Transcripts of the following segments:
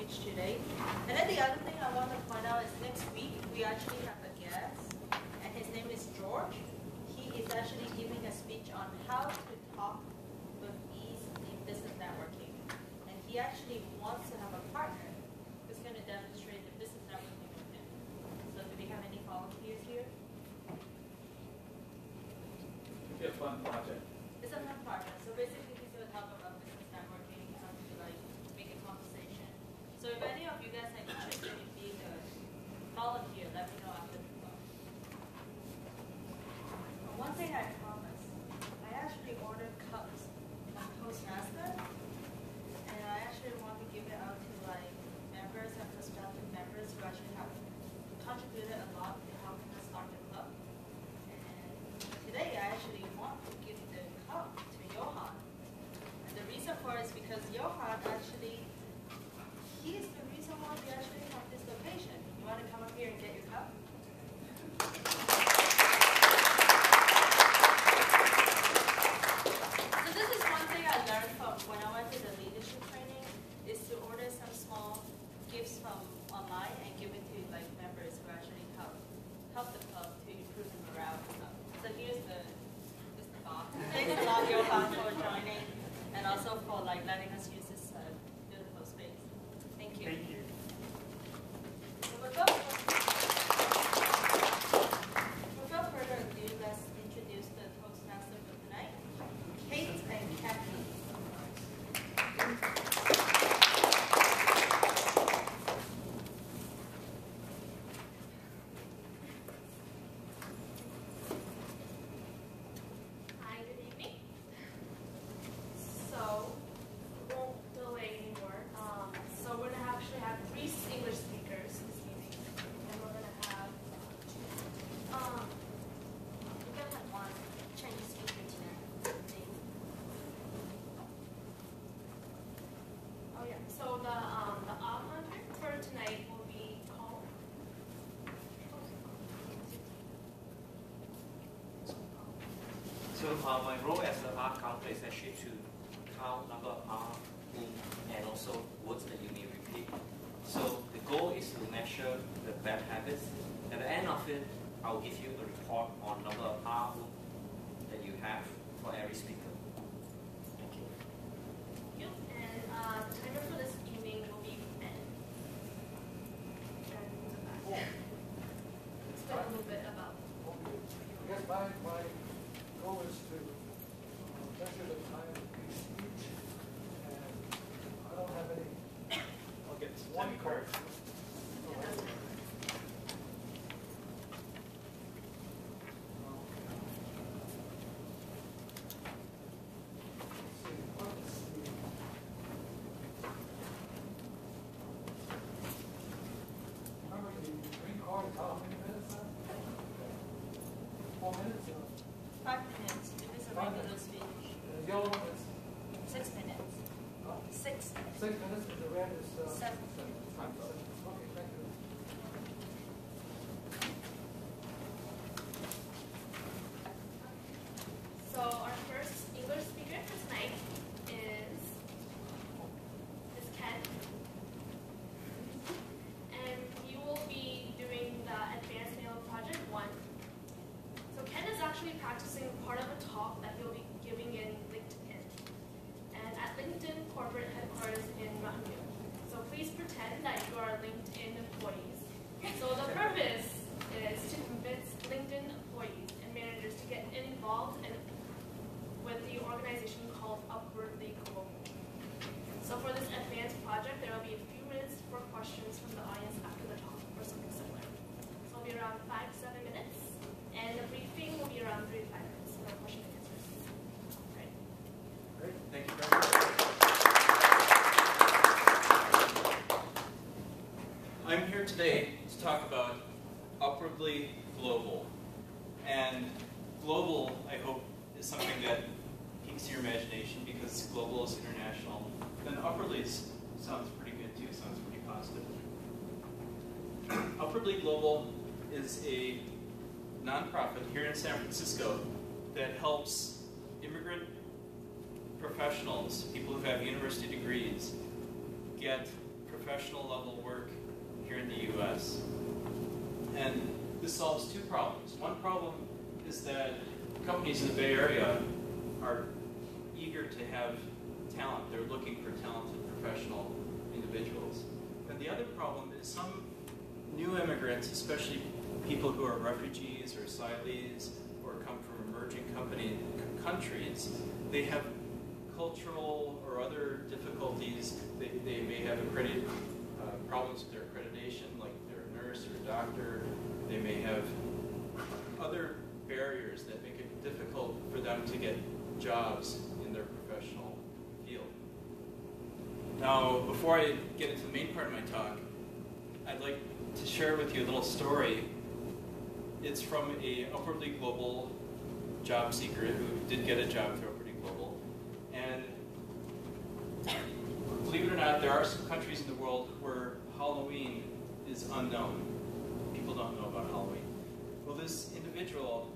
speech today. And then the other thing I want to point out is next week we actually have a guest, and his name is George. He is actually giving a speech on how to talk with ease in business networking. And he actually wants to have a partner who's going to demonstrate the business networking with him. So do we have any volunteers here? It'll be a fun project. It's a fun project. So basically he's going to talk about business networking, how to like make a conversation. So if any of you guys are interested in being a volunteer, let me know after the talk. One thing I promised, I actually ordered cups from Toastmaster, and I actually want to give it out to like members and prospective members who actually have contributed a lot to helping us start the club. And today I actually want to give the cup to Johan. And the reason for it is because Johan actually, he is the reason why we actually have this location. You want to come up here and get your cup? So this is one thing I learned from when I went to the leadership training, is to order some small gifts from online and give it to like members who actually help the club to improve the morale and stuff. So here's the box. Thanks a lot, Johan, for joining, and also for like letting us use this beautiful space. Thank you. Thank you. So without further ado, let's introduce the Toastmaster for tonight, Kate and Kathy. Hi, good evening. So, we won't delay anymore. So we're going to actually have 3 English speakers this evening. And we're going to have we're going to have 1 Chinese speaker tonight. Oh yeah, so the outline for tonight will be called So my role as an art counter is actually to count number of R, and also words that you may repeat. So the goal is to measure the bad habits. At the end of it, I'll give you a report on number of R that you have for every speaker. Thank you. Yep, and the timer for this evening will be 10. Let's talk a little bit about. I guess my goal is to measure the time of each speech, and I don't have any I'll get some one time card. cards. Remember the green card, how many minutes? 4 minutes? 5 minutes. If it's a regular speech. The yellow one is 6 minutes. 6. 6 minutes, and the red is 7. Okay, thank you. So our first English speaker for tonight is Ken. And he will be doing the Advanced Mail Project 1. So Ken is actually practicing part of a talk that he'll be giving in LinkedIn. And at LinkedIn corporate headquarters in Mountain View. So please pretend that you are LinkedIn employees. So the purpose is to convince LinkedIn employees and managers to get involved with the organization called Upwardly Global. So for this advanced project, there will be a few minutes for questions from the audience after the talk or something similar. So it'll be around 5 to 7 minutes, and the briefing will be around 3 to 5 minutes for question and answers. Right. Great. Thank you very much. I'm here today to talk about Upwardly Global. And global, I hope, is something that piques your imagination because global is international. Then upwardly sounds pretty good too, sounds pretty positive. Upwardly Global is a nonprofit here in San Francisco that helps immigrant professionals, people who have university degrees, get professional level work here in the US. And this solves two problems. One problem is that companies in the Bay Area are eager to have talent. They're looking for talented professional individuals. And the other problem is some new immigrants, especially people who are refugees or asylees or come from emerging countries, they have cultural or other difficulties. They may have problems with their accreditation, like they're a nurse or a doctor. They may have other barriers that make it difficult for them to get jobs in their professional field. Now, before I get into the main part of my talk, I'd like to share with you a little story. It's from a upwardly global job seeker who did get a job through Upwardly Global. And believe it or not, there are some countries in the world where Halloween is unknown. People don't know about Halloween. Well, this individual,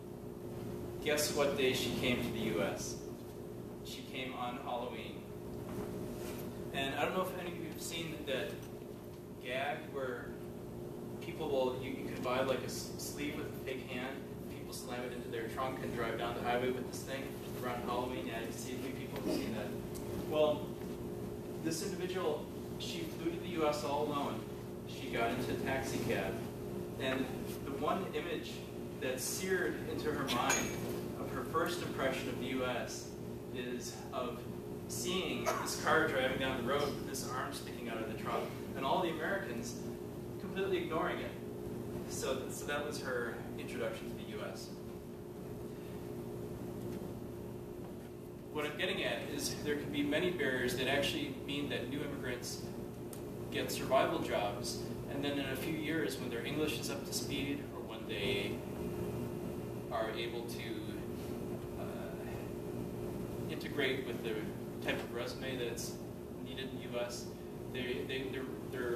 guess what day she came to the US? She came on Halloween. And I don't know if any of you have seen that gag where people will, you can buy like a sleeve with a fake hand, people slam it into their trunk and drive down the highway with this thing around Halloween. Yeah, you see a few people have seen that. Well, this individual, she flew to the US all alone. She got into a taxi cab. And the one image that's seared into her mind of her first impression of the US is of seeing this car driving down the road with this arm sticking out of the trunk, and all the Americans completely ignoring it. So that was her introduction to the US. What I'm getting at is there can be many barriers that actually mean that new immigrants get survival jobs, and then in a few years when their English is up to speed, or when they are able to integrate with the type of resume that's needed in the US, their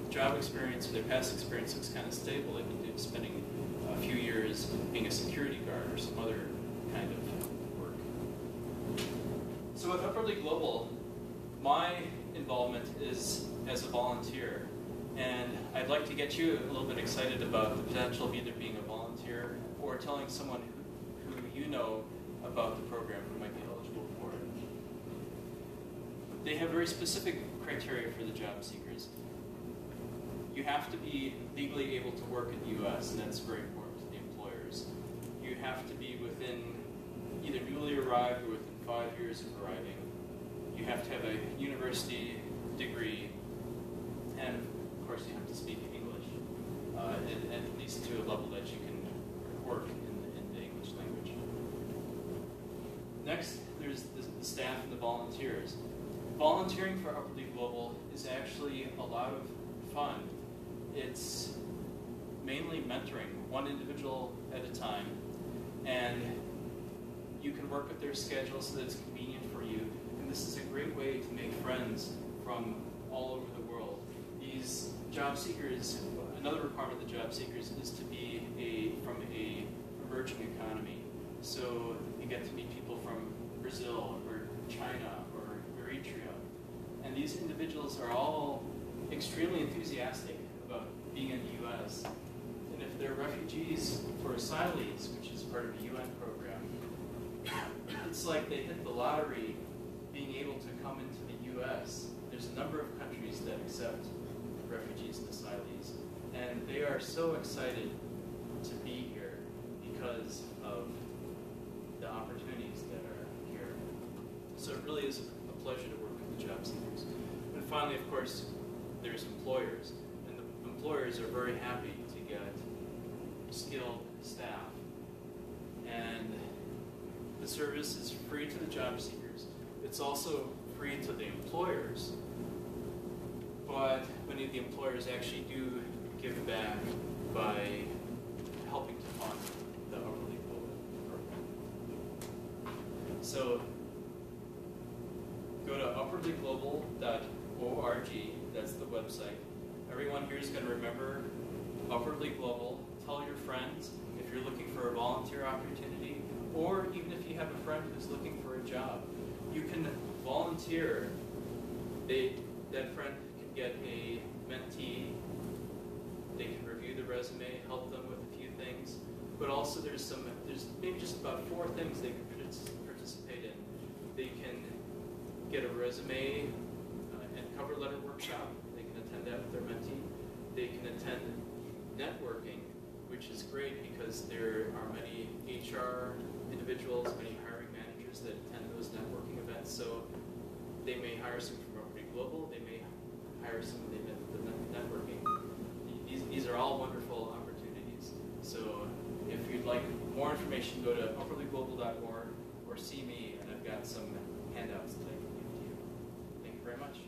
job experience, or their past experience looks kind of stable. They can do spending a few years being a security guard or some other kind of work. So with Upwardly Global, my involvement is as a volunteer. And I'd like to get you a little bit excited about the potential of either being a volunteer or telling someone who you know about the program who might be eligible for it. They have very specific criteria for the job seekers. You have to be legally able to work in the US, and that's very important to the employers. You have to be within either newly arrived or within 5 years of arriving. You have to have a university degree, and of course you have to speak English, at least to a level that you can work in the English language. Next, there's the staff and the volunteers. Volunteering for Upwardly Global is actually a lot of fun. It's mainly mentoring, one individual at a time, and you can work with their schedule so that it's convenient for you. And this is a great way to make friends from all over the world. These job seekers, another requirement of the job seekers is to be from a emerging economy. So you get to meet people from Brazil or China or Eritrea. And these individuals are all extremely enthusiastic about being in the US. And if they're refugees or asylees, which is part of the UN program, it's like they hit the lottery being able to come into the US. There's a number of countries that accept refugees and asylees, and they are so excited to be here because of the opportunities that are here. So it really is a pleasure to work with the job seekers. And finally, of course, there's employers, and the employers are very happy to get skilled staff. And the service is free to the job seekers. It's also free to the employers, but many of the employers actually do give back by helping to fund the Upwardly Global program. So go to upwardlyglobal.org, that's the website. Everyone here is going to remember Upwardly Global. Tell your friends if you're looking for a volunteer opportunity, or even if you have a friend who's looking for a job. You can volunteer. That friend can get a mentee. They can review the resume, help them with a few things, but also there's maybe just about 4 things they can participate in. They can get a resume and cover letter workshop. They can attend that with their mentee. They can attend networking, which is great because there are many HR individuals, many hiring managers that attend those networking events. So they may hire some from Upwardly Global. They may hire some of the networking. These are all wonderful opportunities. So if you'd like more information, go to upwardlyglobal.org or see me, and I've got some handouts that I can give to you. Thank you very much.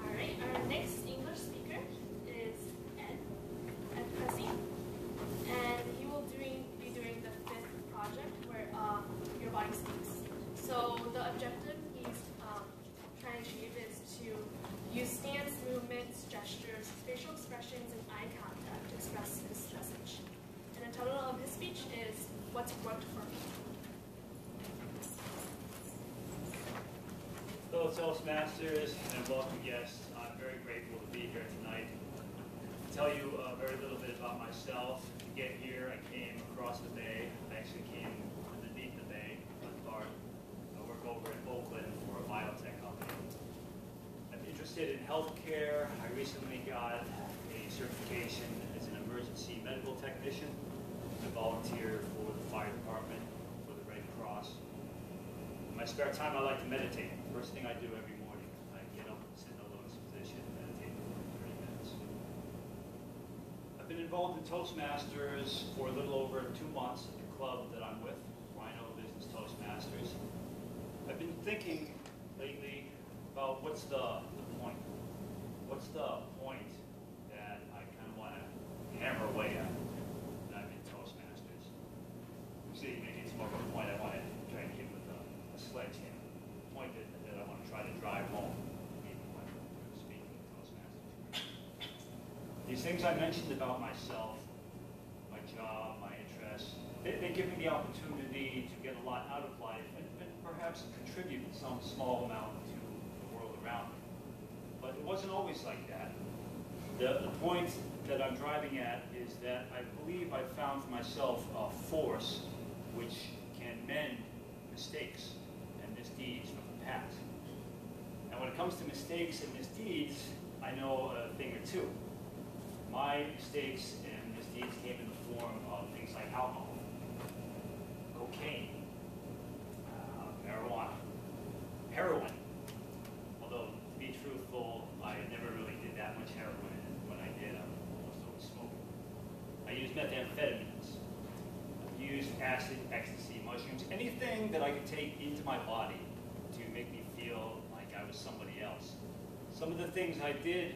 All right, our next English speaker is Ed Hussey, and he will be doing the 5th project where your body speaks. So the objective he's trying to achieve is to use stance, movements, gestures, facial expressions, and eye contact to express his message. And the title of his speech is "What's Worked for Me." Fellow Toastmasters and welcome guests, I'm very grateful to be here tonight. To tell you very little bit about myself. To get here, I came across the bay. I actually came underneath the bay, part. I work over in Oakland for a biotech company. I'm interested in healthcare. I recently got a certification as an emergency medical technician. I volunteer for the fire department, for the Red Cross. In my spare time, I like to meditate. First thing I do every morning, I get up, sit in a lotus position, and meditate for 30 minutes. I've been involved in Toastmasters for a little over 2 months at the club that I'm with, Rhino Business Toastmasters. I've been thinking lately about what's the point? What's the point that I kind of want to hammer away at when I'm in Toastmasters? See, maybe it's more of a point I want to try and hit with a sledgehammer. Point that I want to try to drive home, even when I'm speaking at Toastmasters. These things I mentioned about myself, my job, my interests, they give me the opportunity to get a lot out of life and perhaps contribute some small amount to the world around me. But it wasn't always like that. The point that I'm driving at is that I believe I've found for myself a force which can mend mistakes and misdeeds from the past. And when it comes to mistakes and misdeeds, I know a thing or two. My mistakes and misdeeds came in the form of things like alcohol, cocaine, marijuana, heroin. Although, to be truthful, I never really did that much heroin. When I did, I almost always smoking. I used methamphetamines. I used acid, ecstasy, mushrooms, anything that I could take into my body to make me feel like I was somebody else. Some of the things I did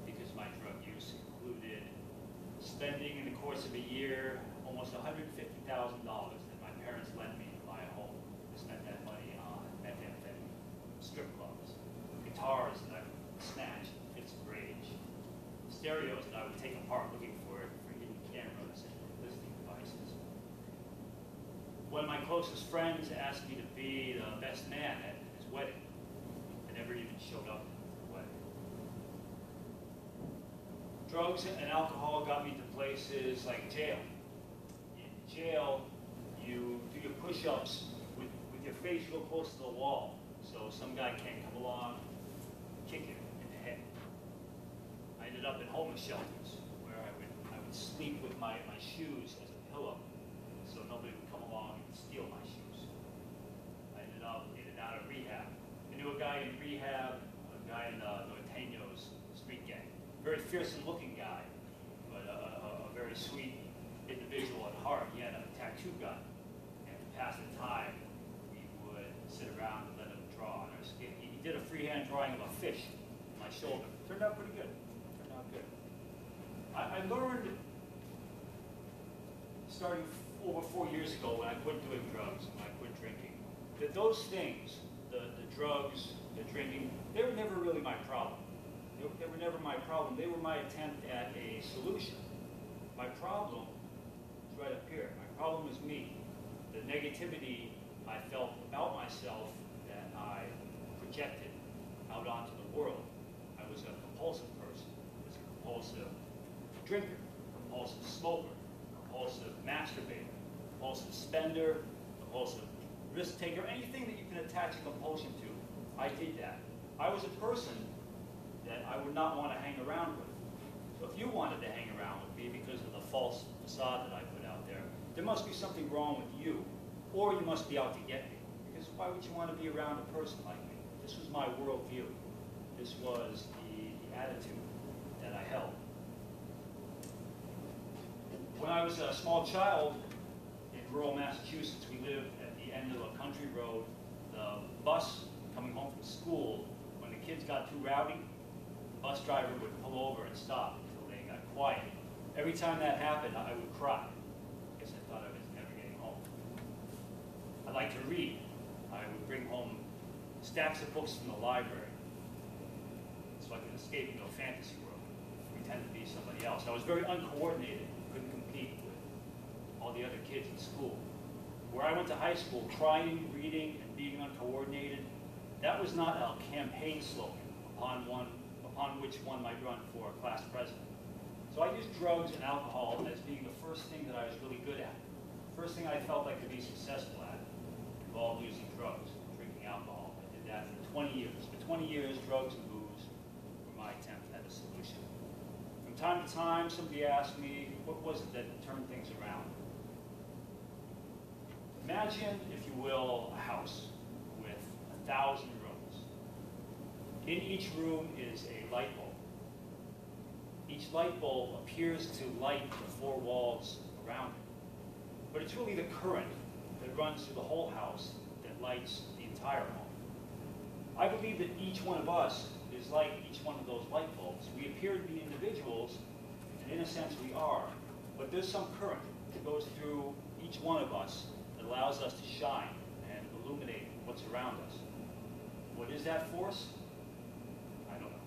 because of my drug use included spending in the course of a year almost $150,000 that my parents lent me to buy a home. I spent that money on methamphetamine, strip clubs, guitars that I would snatch in fits of rage, stereos that I would take apart looking for hidden cameras and listening devices. One of my closest friends asked me to be the best man at his wedding. I never even showed up at the wedding. Drugs and alcohol got me to places like jail. In jail, you do your push-ups with your face real close to the wall, so some guy can't come along and kick you in the head. I ended up in homeless shelters where I would sleep with my shoes as a pillow, so nobody would come along and steal my shoes. I ended up in and out of rehab. I knew a guy in rehab, a guy in Norteño's street gang. Very fearsome-looking guy, but a very sweet individual at heart. He had a tattoo gun, and to pass the time, we would sit around and let him draw on our skin. He did a freehand drawing of a fish on my shoulder. Turned out pretty good. Turned out good. I learned, starting over 4 years ago when I quit doing drugs, when I quit drinking, that those things, the drugs, the drinking, they were never really my problem. They were never my problem. They were my attempt at a solution. My problem known as me. The negativity I felt about myself that I projected out onto the world. I was a compulsive person. I was a compulsive drinker, compulsive smoker, compulsive masturbator, compulsive spender, compulsive risk taker, anything that you can attach a compulsion to. I did that. I was a person that I would not want to hang around with. So if you wanted to hang around with me because of the false facade that I put out there must be something wrong with you, or you must be out to get me. Because why would you want to be around a person like me? This was my worldview. This was the attitude that I held. When I was a small child in rural Massachusetts, we lived at the end of a country road. The bus coming home from school, when the kids got too rowdy, the bus driver would pull over and stop until they got quiet. Every time that happened, I would cry, because I thought I was never getting home. I liked to read. I would bring home stacks of books from the library so I could escape into a fantasy world, pretend to be somebody else. I was very uncoordinated, couldn't compete with all the other kids in school. Where I went to high school, crying, reading, and being uncoordinated, that was not a campaign slogan upon which one might run for a class president. So I used drugs and alcohol as being the first thing that I was really good at. The first thing I felt I could be successful at involved using drugs, drinking alcohol. I did that for 20 years. For 20 years, drugs and booze were my attempt at a solution. From time to time, somebody asked me, what was it that turned things around? Imagine, if you will, a house with 1,000 rooms. In each room is a light bulb. Each light bulb appears to light the four walls around it. But it's really the current that runs through the whole house that lights the entire home. I believe that each one of us is like each one of those light bulbs. We appear to be individuals, and in a sense we are, but there's some current that goes through each one of us that allows us to shine and illuminate what's around us. What is that force? I don't know.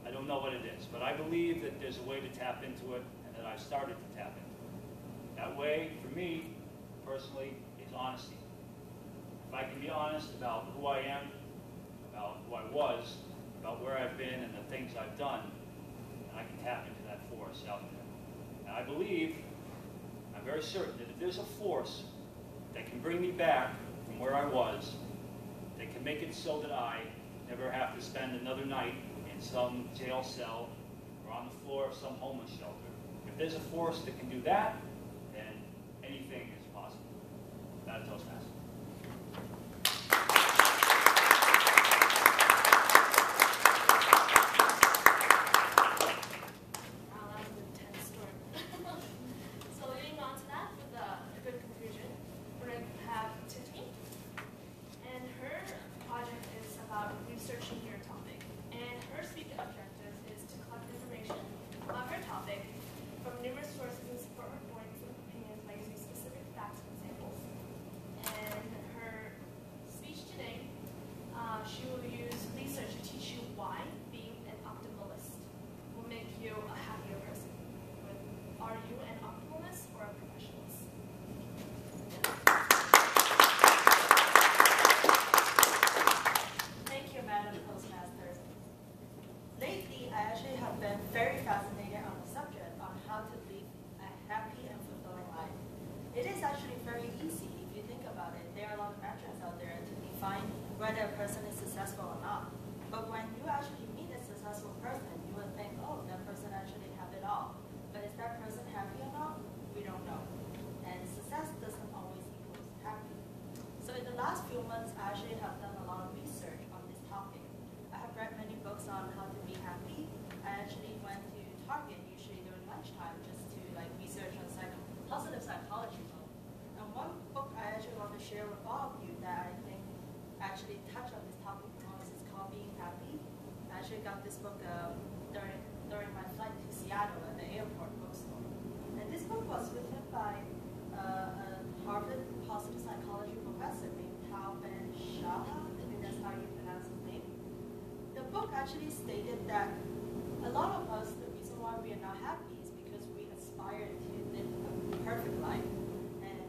I don't know what it is, but I believe that there's a way to tap into it, and that I've started to tap into it. That way, for me, personally, is honesty. If I can be honest about who I am, about who I was, about where I've been and the things I've done, then I can tap into that force out there. And I believe, I'm very certain that if there's a force that can bring me back from where I was, that can make it so that I never have to spend another night in some jail cell or on the floor of some homeless shelter. If there's a force that can do that, then anything is possible. Not a Toastmaster. Researching your topic, and her speaking objective is to collect information about her topic from numerous sources and support her points and opinions by using specific facts and examples. And her speech today, she will use research to teach you why being an optimalist will make you a happier person. Are you an optimalist or a perfectionist? Madam Postmaster. Lately, I actually have been very fascinated on the subject on how to live a happy and fulfilling life. It is actually very easy if you think about it. There are a lot of metrics out there to define whether a person is successful or not. But when you actually meet a successful person, you would think, oh, that person actually have it all. But is that person happy or not? We don't know. And success doesn't always equal happy. So in the last few months, I actually have done a lot of research on this topic. I have read many books on how to be happy. I actually went to Target usually during lunchtime just to research on positive psychology. And one book I actually want to share with all of you that I think actually touch on this topic the most is called Being Happy. I actually got this book during my flight to Seattle at the airport bookstore. And this book was written by a Harvard positive psychology professor named Tal Ben-Shahar. I think that's how you pronounce his name. The book actually stated that a lot of us, the reason why we are not happy is because we aspire to live a perfect life. And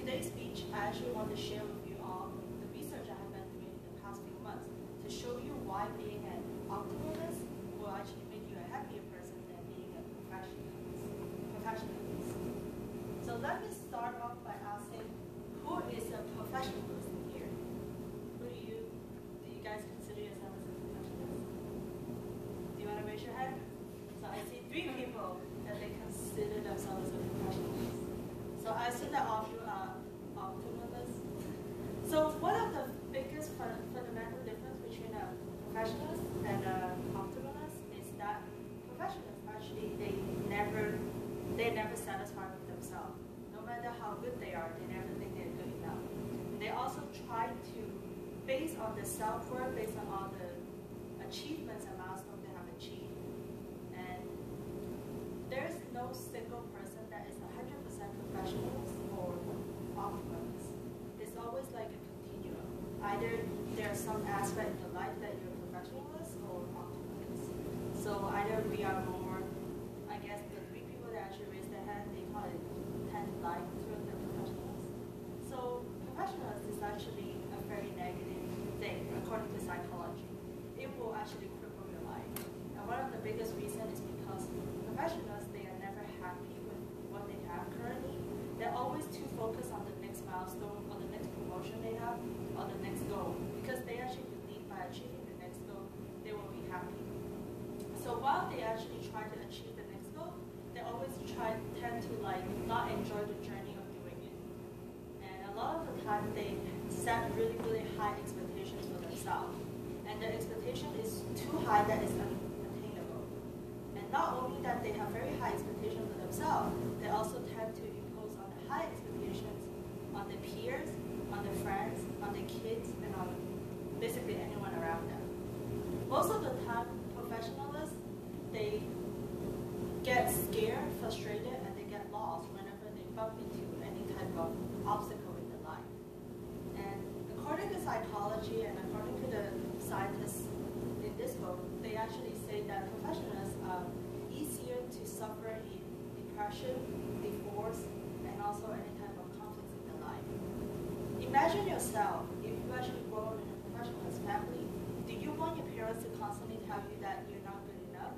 today's speech, I actually want to share with you all the research I have been doing in the past few months to show you why being an optimalist will actually make you a happier person than being a perfectionist. So let me start off by asking, who is a professionalist here? Do you guys consider yourself as a professionalist? Do you want to raise your hand? So I see 3 people that they consider themselves a professionalist. So I assume that all of you are optimalists. So one of the biggest fundamental difference between a professionalist and an optimalist is that professionals actually they never satisfy with themselves. No matter how good they are, they never think they're good enough. They also try to, based on the self-worth, based on all the achievements and milestones they have achieved. And there's no single person that is 100% professionalist or optimalist. It's always like a continuum. Either there's some aspect in your life that you're a professionalist or optimalist. So either we are more, I guess the 3 people that actually raised their hand, they probably tend to like towards the professionalist. So professionalist is actually a very negative thing according to psychology. It will actually cripple your life. And one of the biggest reasons is because professionals, they are never happy with what they have currently. They're always too focused on the next milestone or the next promotion they have or the next goal, because they actually believe by achieving the next goal, they will be happy. So while they actually try to achieve the next goal, they always tend to like not enjoy the journey of doing it. And a lot of the time they set really, really high expectations for themselves. And the expectation is too high that it's unattainable. And not only that they have very high expectations for themselves, they also tend to impose on the high expectations on the peers, on the friends, on the kids, and on basically anyone around them. Most of the time, professionalists, they get scared, frustrated, and they get lost whenever they bump into any type of obstacle in their life. And according to psychology and according to the scientists in this book, they actually say that professionals are easier to suffer in depression, divorce, and also any type of conflicts in their life. Imagine yourself, if you actually grow up in a professionalist family, do you want your parents to constantly tell you that you're not good enough?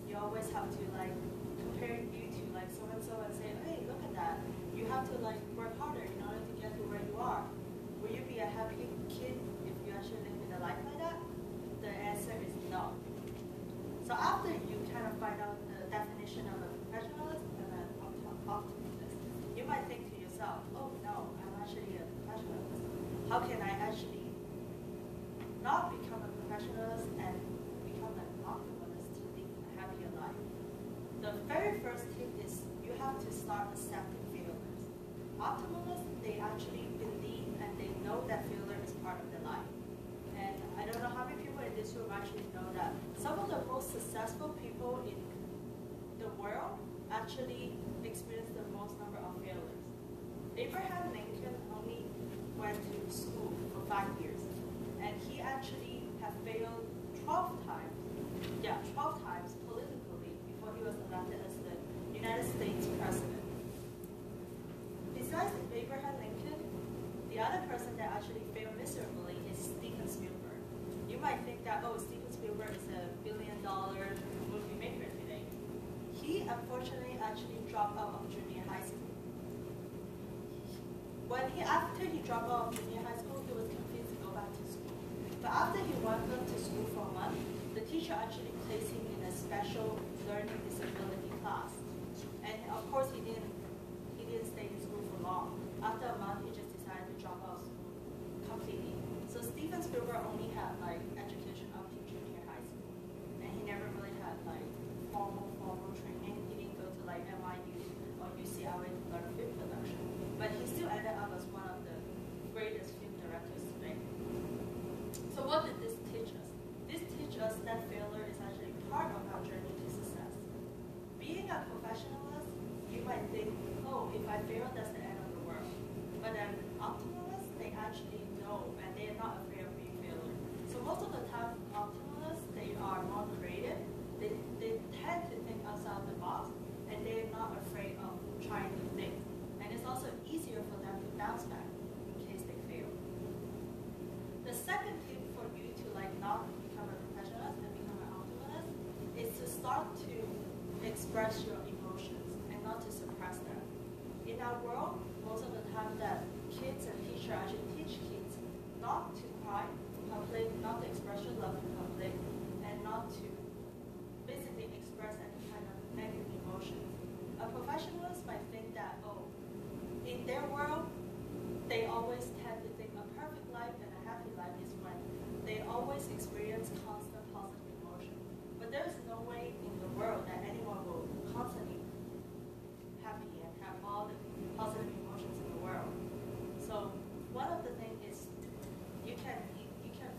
You always have to like compare you to like so-and-so and say, hey, look at that. You have to like work harder in order to get to where you are. Will you be a happy kid if you actually live in a life like that? The answer is no. So after you kind of find out the definition of a professionalist and an optimist, you might think to yourself, oh no, I'm actually a professionalist. How can I actually not become a professionalist and become an optimist to live a happier life? The very first tip is you have to start accepting failures. Optimalists, they actually believe and they know that failure is part of their life. And I don't know how many people in this room actually know that some of the most successful people in the world actually experience the most number of failures. Abraham Lincoln only went to school for 5 years, and he actually had failed 12 times. Yeah, 12 times politically before he was elected as the United States president. Besides Abraham Lincoln, the other person that actually failed miserably is Steven Spielberg. You might think that, oh, Steven Spielberg is a billion-dollar movie maker today. He unfortunately actually dropped out of junior high school. After he dropped out of junior high school, he was confused to go back to school. But after he went to school for a month, the teacher actually placed him in a special learning disability class. And of course, he didn't stay in school for long. After a month, he just decided to drop out of school completely. So Steven Spielberg only had like education up to junior high school, and he never really had like formal training. He didn't go to like NYU or UCLA to learn film production, but he still ended up as one of the greatest film directors today. So what did this teach us? This teaches us that failure is actually part of our journey to success. Being a professionalist, you might think, oh, if I fail, that's the end of the world. But an optimalist, they actually know and they are not afraid of being failure. So most of the time, optimalists, they are more creative. They tend to think outside the box, and they're not afraid of trying new things. And it's also easier for them to bounce start to express your emotions and not to suppress them. In our world, most of the time that kids and teachers actually teach kids not to cry in public, not to express your love in public, and not to basically express any kind of negative emotions. A professionalist might think that, oh, in their world, they always tend to think a perfect life and a happy life is when they always experience constant positive emotion. But there is no way in the world that anyone will constantly happy and have all the positive emotions in the world. So one of the things is you can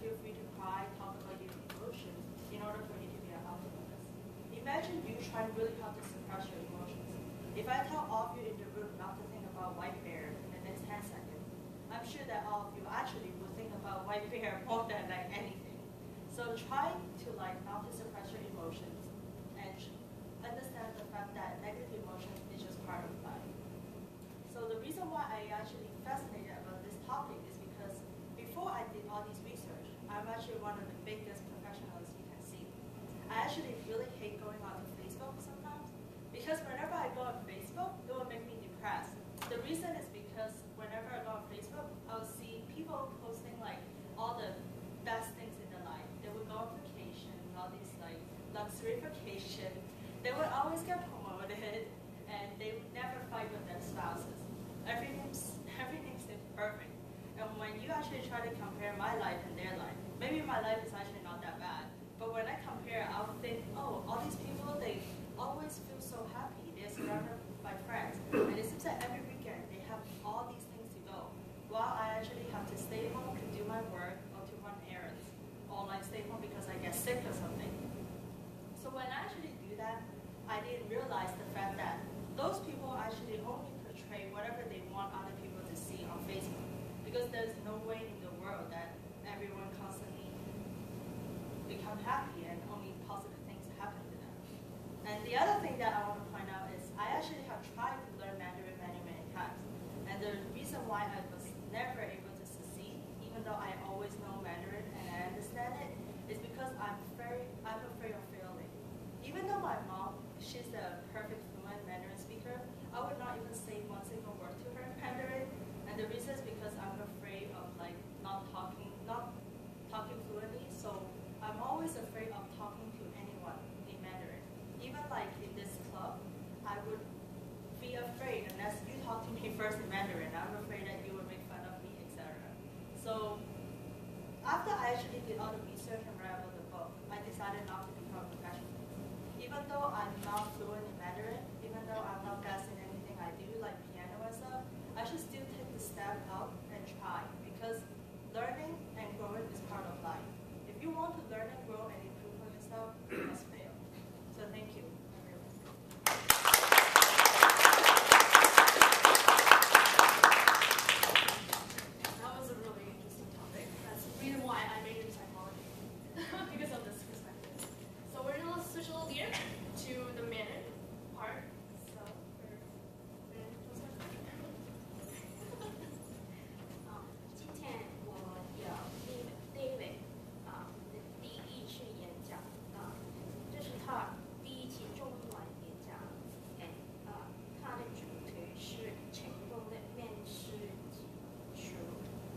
feel free to cry, talk about your emotions in order for you to be an optimist. Imagine you trying really hard to suppress your emotions. If I tell all of you in the room not to think about white bear in the next 10 seconds, I'm sure that all of you actually will think about white bear more than like anything. So try to not to suppress your emotions and understand the fact that negative emotions is just part of life. So the reason why I actually fascinated about this topic is because before I did all these research, I'm actually one of the biggest professionals you can see. I actually really hate going on Facebook sometimes because whenever I go on Facebook, it will make me depressed. The reason is because whenever I go on Facebook, I'll see people posting all the best things in their life. They would go on vacation, all these luxury vacation. They would always get promoted, and they would never fight with their spouses. Everything seems perfect. And when you actually try to compare my life and their life, maybe my life is actually not that bad. But when I compare, I would think, oh, all these people, they always feel so happy. They're surrounded by friends. And it seems that every weekend they have all these things to go. While I actually have to stay home to do my work or to run errands. Or stay home because I get sick or something. So when I actually do that, I didn't realize the fact that those people actually only portray whatever they want other people to see on Facebook. Because there's no way in the world that everyone constantly become happy and only positive things happen to them. And the other thing that I want to point out is I actually have tried to learn Mandarin many times. And the reason why I was never able to succeed, even though I always know Mandarin and I understand it, is because I'm afraid of failing. Even though my mom, she's a perfect fluent Mandarin speaker, I would not even say one single word to her in Mandarin. And the reason is because I'm afraid of not talking fluently. So I'm always afraid of talking to anyone in Mandarin. Even in this club, I would be afraid unless you talk to me first in Mandarin. I'm afraid that you would make fun of me, etc. So after I actually did all the research and read about the book, I decided not to become a professional. Even though I'm not fluent in Mandarin, even though I'm not best in anything I do, like piano and stuff, I should still take the step out and try, because learning and growing is part of life. If you want to learn and grow and improve on yourself, you must fail. So thank you. That was a really interesting topic. That's the reason why I made it in psychology, because of this perspective. So we're going to switch a little gear to the Mandarin part. So今天我有David 的第一次演讲这是他第一次中文演讲，他的主题是成功的面试技术。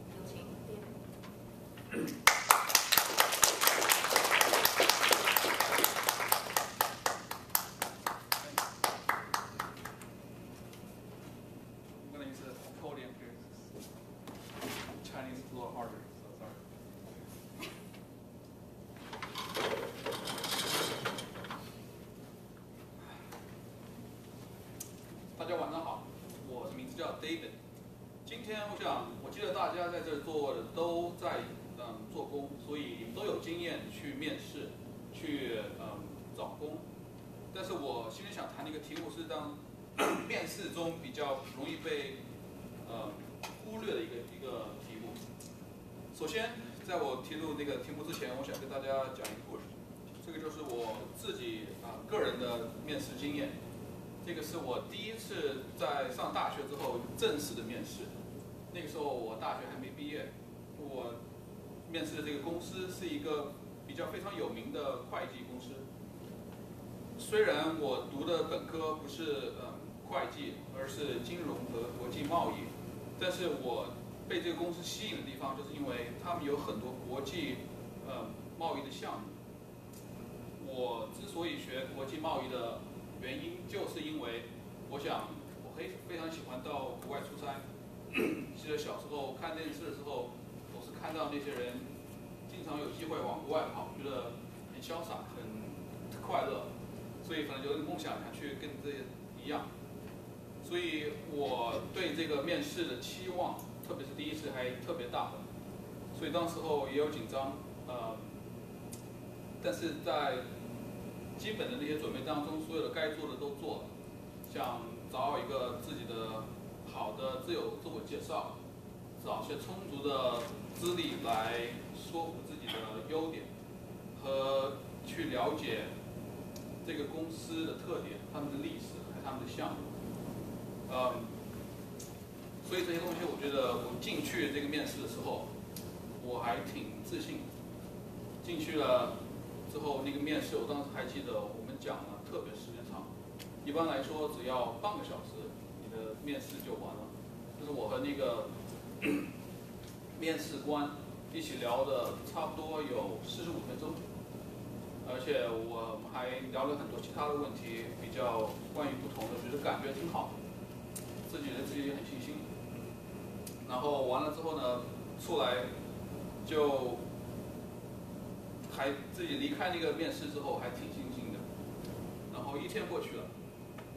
有请 David。I'm going to use the podium here. Chinese is a little harder, so sorry. 大家晚上好，我的名字叫 David。今天我记得大家在这做的都在做工，所以你们都有经验去面试，去找工。但是我今天想谈的一个题目是当面试中比较容易被忽略的一个题目。首先，在我提出这个题目之前，我想跟大家讲一个故事。这个就是我自己个人的面试经验。这个是我第一次在上大学之后正式的面试。那个时候我大学还没毕业，我面试的这个公司是一个比较非常有名的会计公司。虽然我读的本科不是会计，而是金融和国际贸易，但是我被这个公司吸引的地方，就是因为他们有很多国际贸易的项目。我之所以学国际贸易的原因，就是因为我非常喜欢到国外出差。记得小时候看电视的时候，总是看到那些人经常有机会往国外跑，觉得很潇洒，很快乐，所以可能有点梦想，想去跟这些一样。所以我对这个面试的期望，特别是第一次还特别大，所以当时候也有紧张，但是在基本的那些准备当中，所有的该做的都做了，像找一个自己的好的自我介绍，找些充足的资历来说服自己的优点，和去了解这个公司的特点、他们的历史和他们的项目。所以这些东西，我觉得我进去这个面试的时候，我还挺自信的。进去了之后，那个面试我当时还记得，我们讲了特别时间长，一般来说只要半个小时，你的面试就完了。就是我和那个面试官一起聊的，差不多有45分钟，而且我们还聊了很多其他的问题，比较关于不同的，觉得感觉挺好，自己对自己也很信心。然后完了之后呢，出来就还自己离开那个面试之后还挺信心的。然后一天过去了，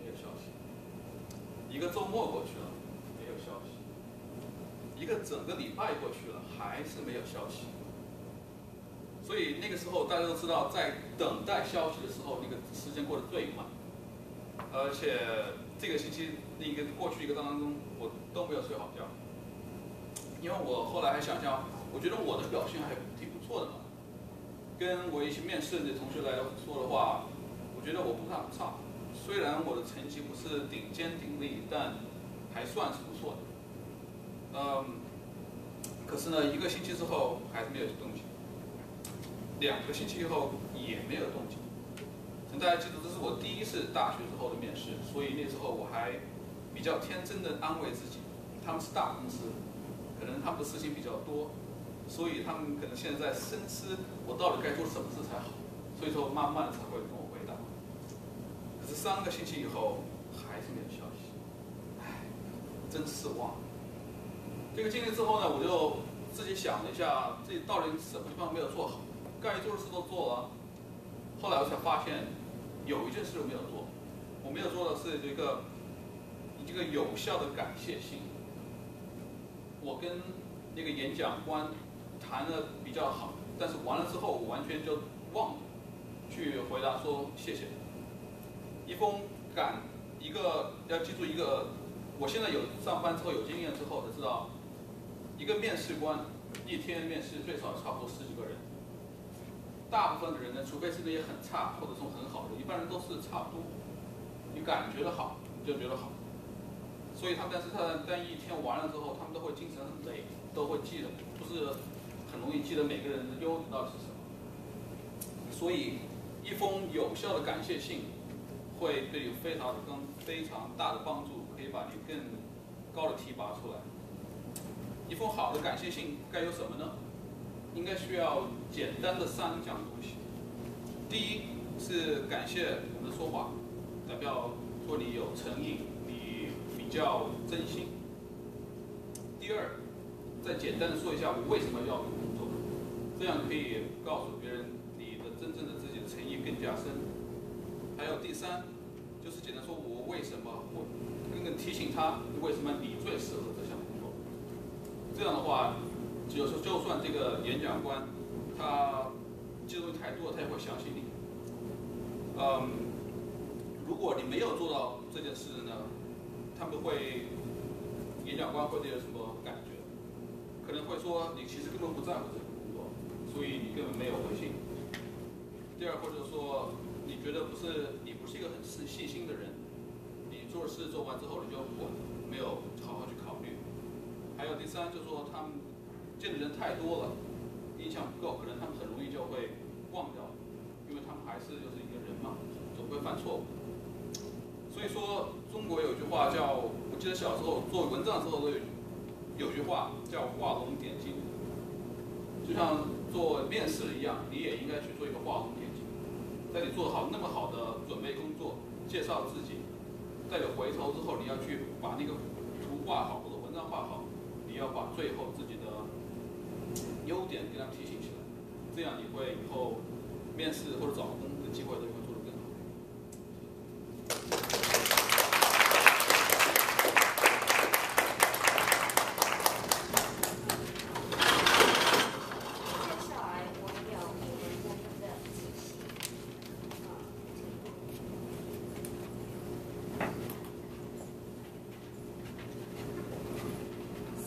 没有消息；一个周末过去了，没有消息；一个整个礼拜过去了，还是没有消息。所以那个时候大家都知道，在等待消息的时候，那个时间过得最慢。而且这个星期过去一个当中，我都没有睡好觉，因为我后来还想象，我觉得我的表现还挺不错的嘛。跟我一起面试的同学来说的话，我觉得我不差。虽然我的成绩不是顶尖鼎立，但还算是不错的。可是呢，1个星期之后还是没有动静，2个星期以后也没有动静。大家记得，这是我第一次大学之后的面试，所以那时候我还比较天真的安慰自己，他们是大公司，可能他们的事情比较多，所以他们可能现在在深思我到底该做什么事才好，所以说慢慢的才会跟我回答。可是3个星期以后还是没有消息，唉，真失望。这个经历之后呢，我就自己想了一下，自己到底什么地方没有做好，该做的事都做了。后来我才发现，有一件事我没有做，我没有做的是这个有效的感谢信。我跟那个演讲官谈的比较好，但是完了之后我完全就忘了去回答说谢谢。要记住一个，我现在有上班之后有经验之后才知道，一个面试官一天面试最少差不多10几个人。大部分的人呢，除非是那些很差或者说很好的，一般人都是差不多。你感觉的好，你就觉得好。所以但一天完了之后，他们都会精神很累，都会记得，不是很容易记得每个人的优点到底是什么。所以，一封有效的感谢信会对你非常大的帮助，可以把你更高的提拔出来。一封好的感谢信该有什么呢？应该需要简单的3样东西。第一是感谢我们的说话，代表说你有诚意，你比较真心。第二，再简单的说一下我为什么要工作，这样可以告诉别人你的真正的自己的诚意更加深。还有第3，就是简单说我为什么，我提醒他为什么你最适合这项工作。这样的话，就算这个演讲官他记录太多，他也会相信你。如果你没有做到这件事呢，演讲官会对你有什么感觉？可能会说你其实根本不在乎这个工作，所以你根本没有回信。第二，或者说你觉得你不是一个很细心的人，你做事做完之后你就滚，没有好好去考虑。还有第3，就是说他们见的人太多了，印象不够，可能他们很容易就会忘掉，因为他们还是就是一个人嘛，总不会犯错误。所以说，中国有句话叫，我记得小时候做文章的时候都有句话叫画龙点睛，就像做面试一样，你也应该去做一个画龙点睛。在你做好那么好的准备工作，介绍自己，在你回头之后，你要去把那个图画好或者文章画好，你要把最后自己的优点给它提醒起来，这样你会以后面试或者找工的机会都会做得更好。接下来我们有英文部分的解析。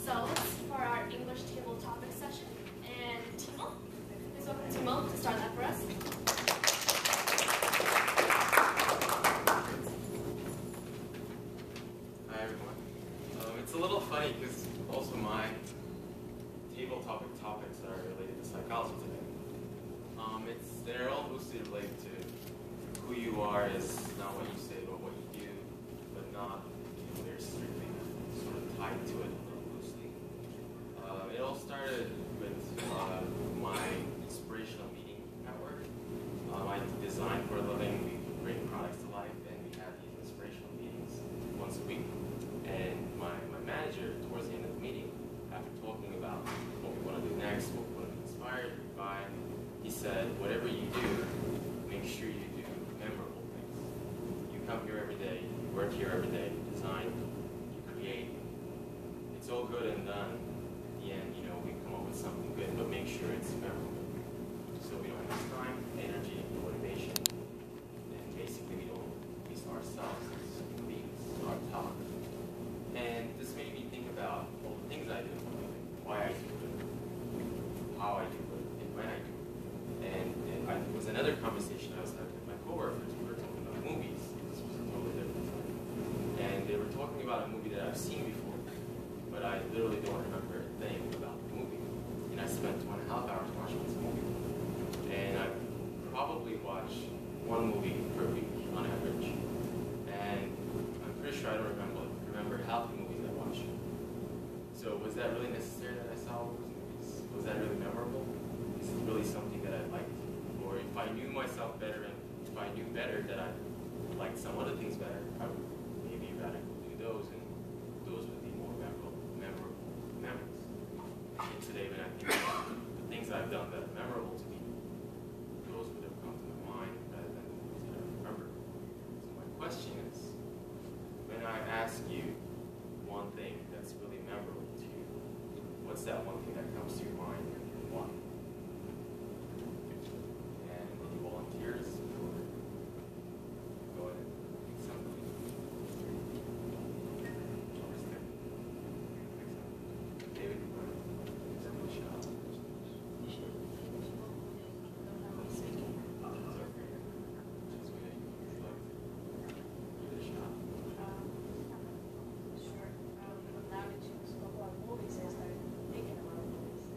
So it's for our English table topic session. And Timo, please welcome Timo to start that for us. Hi everyone. It's a little funny because also my table topics are related to psychology today. They're all loosely related to who you are is not what you say but what you do, but not they're strictly sort of tied to it a little loosely. It all started with my inspirational meeting at work. I design for a living, we bring products to life, and we have these inspirational meetings once a week. And my manager, towards the end of the meeting, after talking about what we want to do next, what we want to be inspired by, he said, whatever you do, make sure you do memorable things. You come here every day, you work here every day, you design, you create. It's all good and done. At the end, we come up with something good, but make sure it's memorable. So we don't waste time, energy, motivation, and basically we don't waste ourselves as human beings, our talk. And this made me think about all the things I do, why I do it, how I do it, and when I do it. And it was another conversation I was having with my coworkers. We were talking about movies. This was a totally different time. And they were talking about a movie that I've seen before, but I literally don't remember a thing about the movie. And I spent 2.5 hours watching this movie. And I probably watch one movie per week on average. And I'm pretty sure I don't remember half the movies I watch. So was that really necessary that I saw all those movies? Was that really memorable? Is it really something that I liked? Or if I knew myself better and if I knew better that I liked some other things better, I would maybe rather do those, and those would be more memorable memories. And today when I think about the things I've done that are memorable to me, those would have come to my mind rather than the movies that I remember. So my question is, when I ask you one thing that's really memorable to you, what's that one thing that comes to your mind and why? And any volunteers? Go ahead. Something. David? Allowed to choose a couple of movies, I started thinking about movies.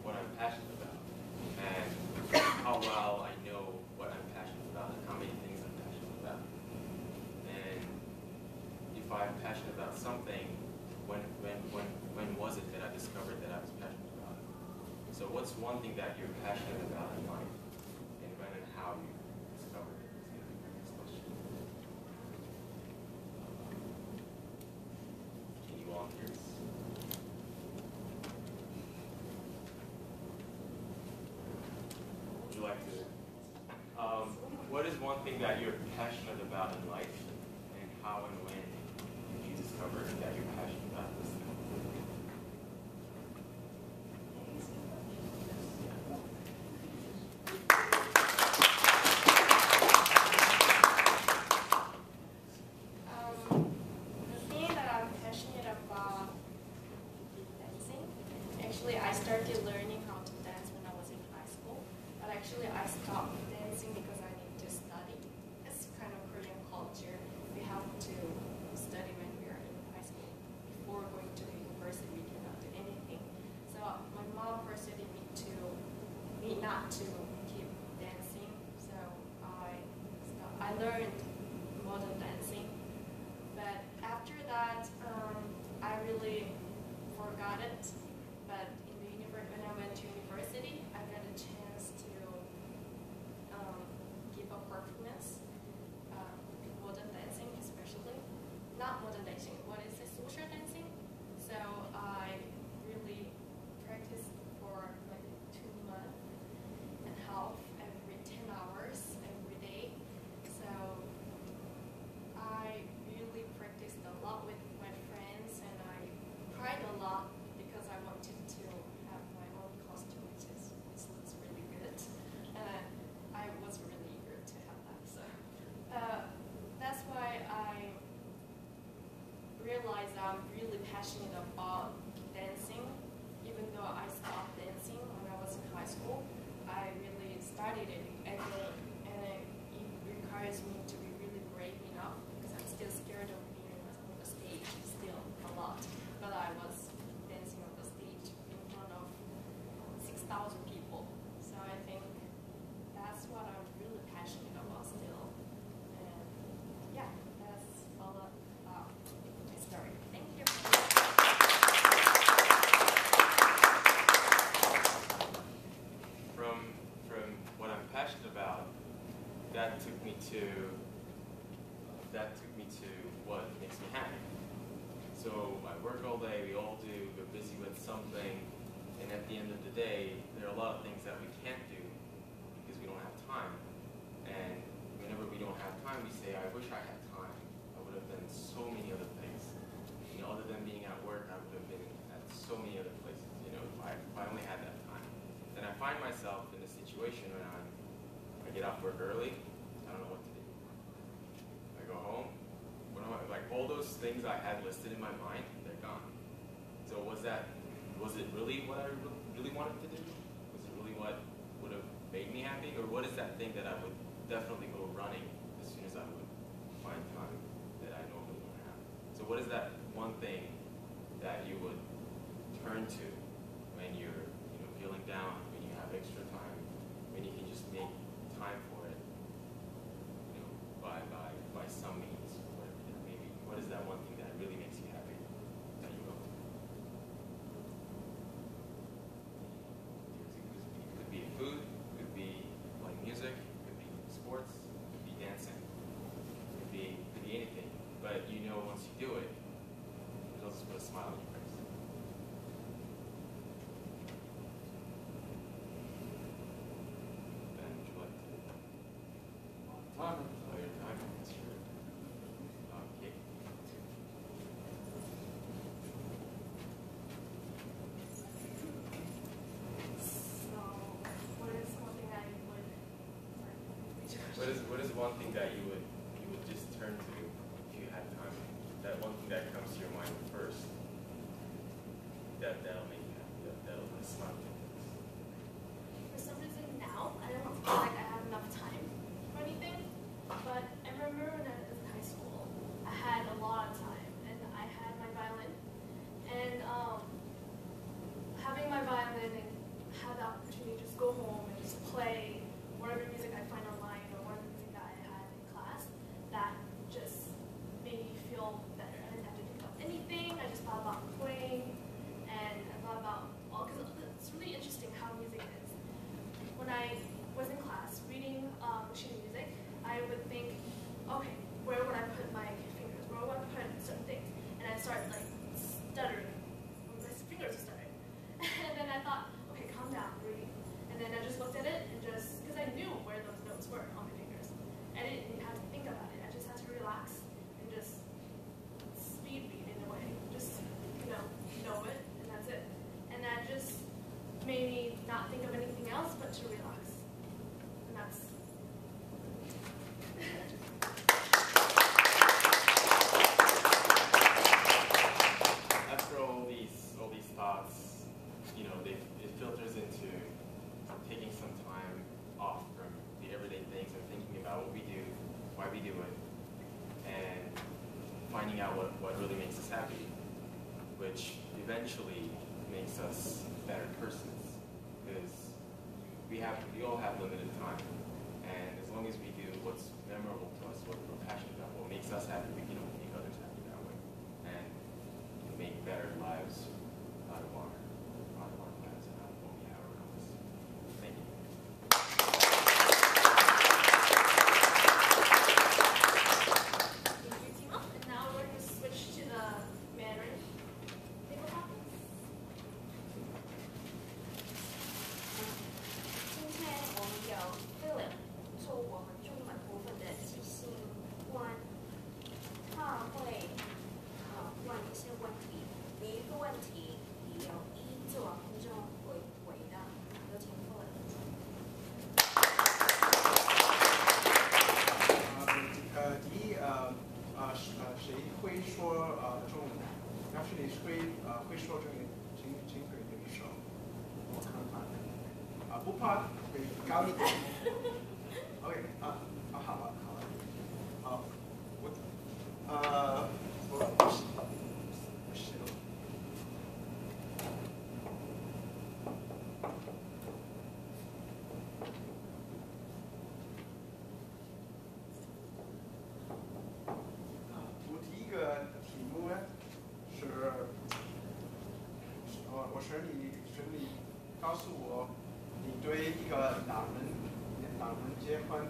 what I'm passionate about, and how well I know what I'm passionate about, and how many things I'm passionate about. And if I'm passionate about something, when was it that I discovered that I was passionate about it? So what's one thing that you're passionate about in life, and when and how you discovered it is going to be the next question. Can you volunteer? Would you like to? What is one thing that you're passionate about in life, and how and when did you discover that you're passionate about this thing? The thing that I'm passionate about is dancing. Actually, I started learning how to dance when I was in high school, but actually I stopped dancing because I need to study. It's kind of Korean culture. We have to study when we are in high school. Before going to the university, we cannot do anything. So my mom persuaded me not to keep dancing. So I learned modern dancing. But after that, I really forgot it. But when I went to university, I got a chance to give a performance, modern dancing especially. Not modern dancing, what is it? Social dancing. So I really practiced for like 2 months and a half, every 10 hours every day. So I really practiced a lot with my friends, and I cried a lot because I wanted to have my own costume, which looks really good. And I was really eager to have that. So that's why I realized I'm really passionate about dancing. Even though I stopped dancing when I was in high school, I really started it again, and it requires me to be really brave enough because I'm still scared of being on the stage still a lot. But I was dancing on the stage in front of 6,000 people. So I think that's what I'm really passionate about still. And yeah, that's all about my story. Thank you. From what I'm passionate about, that took me to what makes me happy. So I work all day, we all do, we're busy with something, and at the end of the day, there are a lot of things that we can't do because we don't have time. And whenever we don't have time, we say, I wish I had time. I would have done so many other things. You know, other than being at work, I would have been at so many other places, you know, if I only had that time. Then I find myself in a situation when I get off work early, I don't know what to do. I go home, like all those things I had listed in my mind, they're gone. So was it really what I really wanted to do? Was it really what would have made me happy? Or what is that thing that I would definitely go running as soon as I would find time that I normally don't have? So what is that one thing that you would turn to when you're feeling down, when you have extra time, when you can just make time for it, by some means, whatever that may be? What is that one thing that really makes you happy that you know? It could be food, it could be playing music, it could be sports, it could be dancing, it could be anything. But you know once you do it, it'll just put a smile on your face. Ben, would you like to? Time. Oh, your time? That's true. Okay. So what is one thing that you would? What is one thing that you would just turn to if you had time? That one thing that comes to your mind first. That'll make you happy. That'll put a smile on your face. For some reason now, I don't feel like I have enough time for anything. But I remember when I was in high school, I had a lot of time, and I had my violin. And having my violin and play whatever music I find online or whatever music that I had in class that just made me feel better. I didn't have to think of anything. I just thought about playing, and I thought about all, because it's really interesting how music is. When I was in class reading machine music, I would think, okay, where would I put my fingers? Where would I put certain things? And I started like stuttering. My fingers were stuttering. And then I thought, okay, calm down, breathe. And then I just looked at it and just, because I knew where those notes were on my fingers. I didn't even have to think about it. I just had to relax and just speed read in a way. Just, know it, and that's it. And that just made me not think of anything else but to relax. And that's After all these thoughts, it filters into taking some time off from the everyday things and thinking about what we do, why we do it, and finding out what really makes us happy, which eventually makes us better persons, because we all have limited time, and as long as we do what's memorable to us, what we're passionate about, what makes us happy, we can make others happy that way, and make better lives out of our lives and out of what we have around us. Thank you. Thank you, Timo. And now we're going to switch to the Mandarin table topics. 今天我们有 Philip 做我们中文部分的即兴观，他会问一些问题，每一个问题你有1至2分钟回答。有请 Philip。第一谁会说中文？要是你会说中文，请可以举手，我看看。不怕，可以高一点。OK 好了，我是。我第一个题目呢是，我是你告诉我，你对一个男人结婚，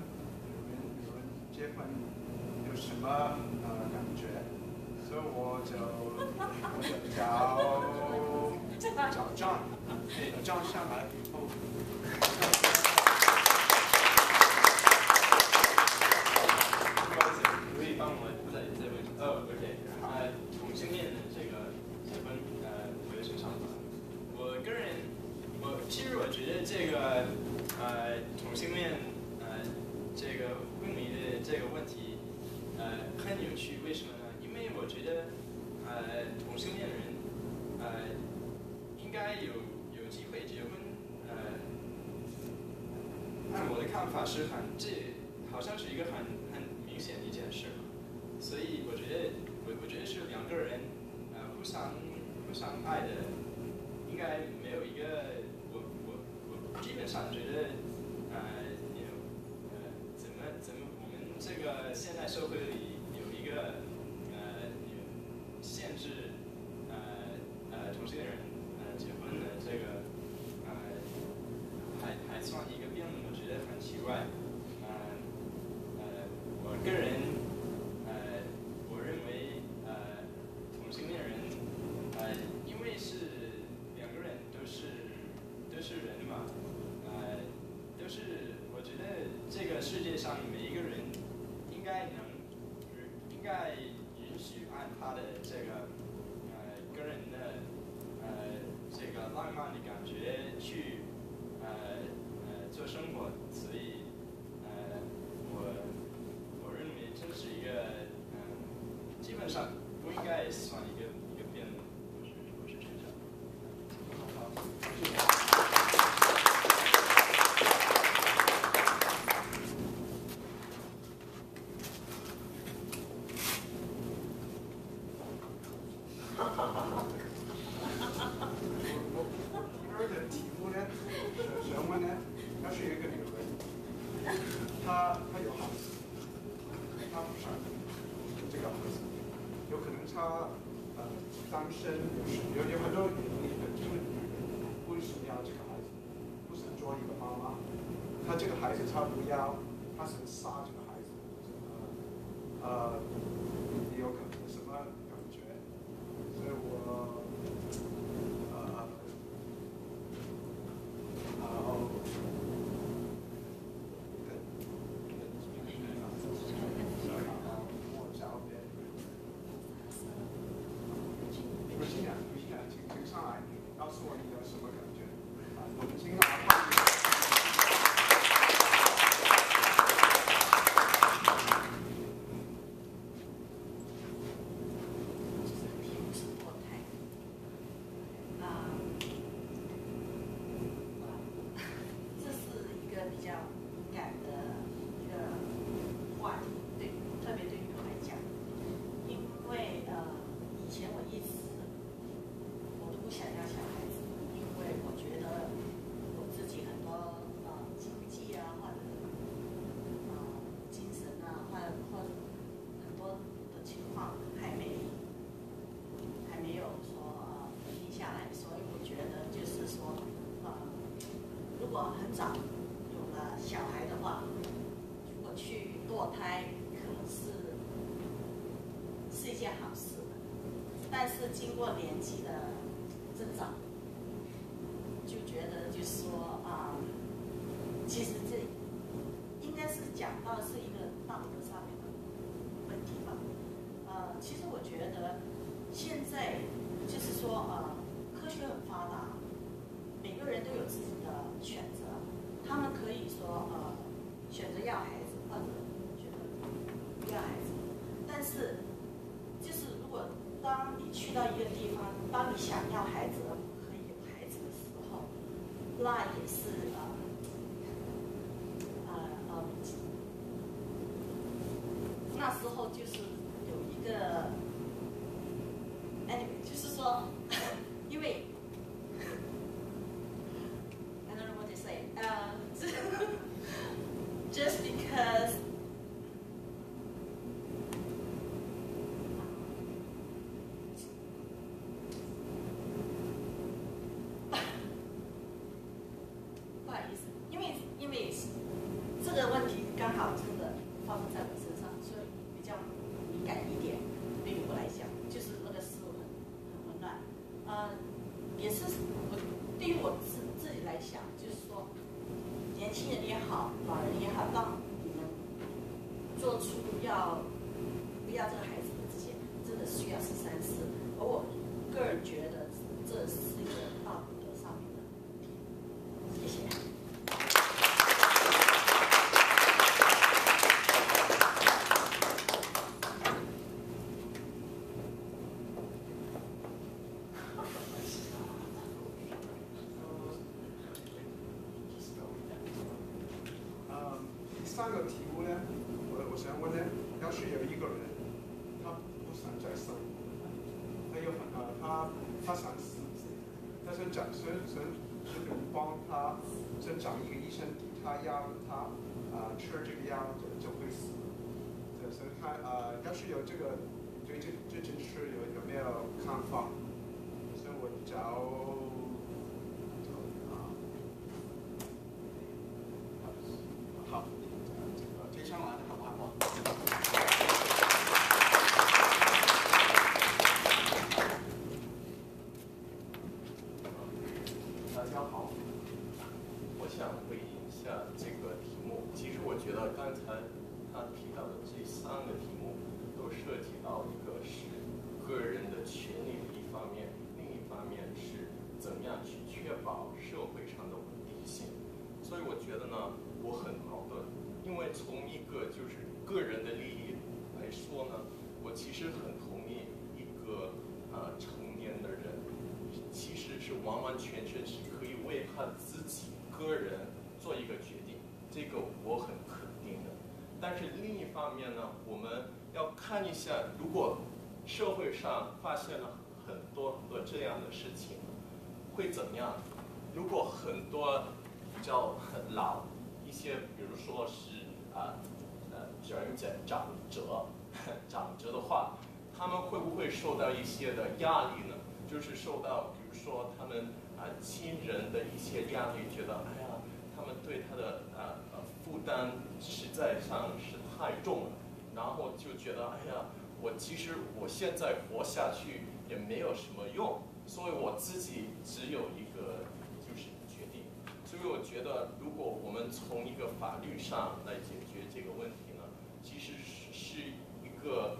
女人结婚有什么感觉？所以我就找John上来。可以帮我再问？OK， 同性恋的这个结婚，我有什么想法？我个人，其实我觉得这个同性恋这个婚礼的这个问题很有趣，为什么呢？因为我觉得同性恋人应该有机会结婚，按我的看法是好像是一个很明显的一件事嘛，所以我觉得是两个人互相爱的，应该没有一个我基本上觉得怎么我们这个现代社会里有一个限制同性恋人结婚的这个还算一个辩论，我觉得很奇怪。我个人我认为同性恋人因为是两个人都是人嘛，我觉得这个世界上每一个人应该允许按他的这个个人的这个浪漫的感觉去做生活，所以我认为这是一个基本上不应该算一个辩论，我是这样。我的题他有孩子，他不想这个孩子，有可能他单身，有很多原因的，就是为什么要这个孩子，不想做一个妈妈，他这个孩子他不要，他想杀这个孩子，也有可能什么感觉，所以我请上来，告诉我你有什么感觉。我们今天欢迎。这是一个比较敏感的一个话题，特别对于我来讲，因为以前我一直我都不想要小孩子，因为我觉得我自己很多经济啊，或者精神啊，或者很多的情况还没有说稳定下来，所以我觉得就是说如果很早有了小孩的话，如果去堕胎，可能是一件好事。但是经过年纪的增长，就觉得就是说其实这应该是讲到是一个道德上面的问题吧。其实我觉得现在就是说科学很发达，每个人都有自己的选择，他们可以说选择要孩子，或者觉得不要孩子。但是就是如果当你去到一个地方，当你想要孩子可以有孩子的时候，那也是那时候就是有一个 anyway， 就是说因为I don't know what to say. Just because不好意思，因为这个问题刚好真的发生在我身上，所以比较敏感一点。对于我来讲，就是那个思维很混乱。也是我对于我自己来讲，就是说，年轻人也好，老人也好，当你们做出要不要这个孩子的之前，真的需要是三思。而我个人觉得这是一个道德上面的问题。谢谢。第三个题目呢，我想问呢，要是有一个人，他不想再生，他想死，但是神是可以帮他增长一个医生给他药，他吃这个药就会死。所以他要是有这个对这件事有没有看法？所以我找好。接上来好不好？大家好，我想回应一下这个题目。其实我觉得刚才他提到的这三个题目都涉及到一个是个人的权利的一方面，另一方面是怎么样去确保社会上的稳定性。所以我觉得呢，我很矛盾。因为从一个就是个人的利益来说呢，我其实很同意一个成年的人，其实是完完全全是可以为他自己个人做一个决定，这个我很肯定的。但是另一方面呢，我们要看一下，如果社会上发现了很多这样的事情，会怎么样？如果很多比较老一些，比如说是长者的话，他们会不会受到一些的压力呢？就是受到比如说他们亲人的一些压力，觉得哎呀，他们对他的负担实在上是太重了，然后就觉得哎呀，其实我现在活下去也没有什么用，所以我自己只有一个就是决定。所以我觉得，如果我们从一个法律上来解决这个问题呢，其实是一个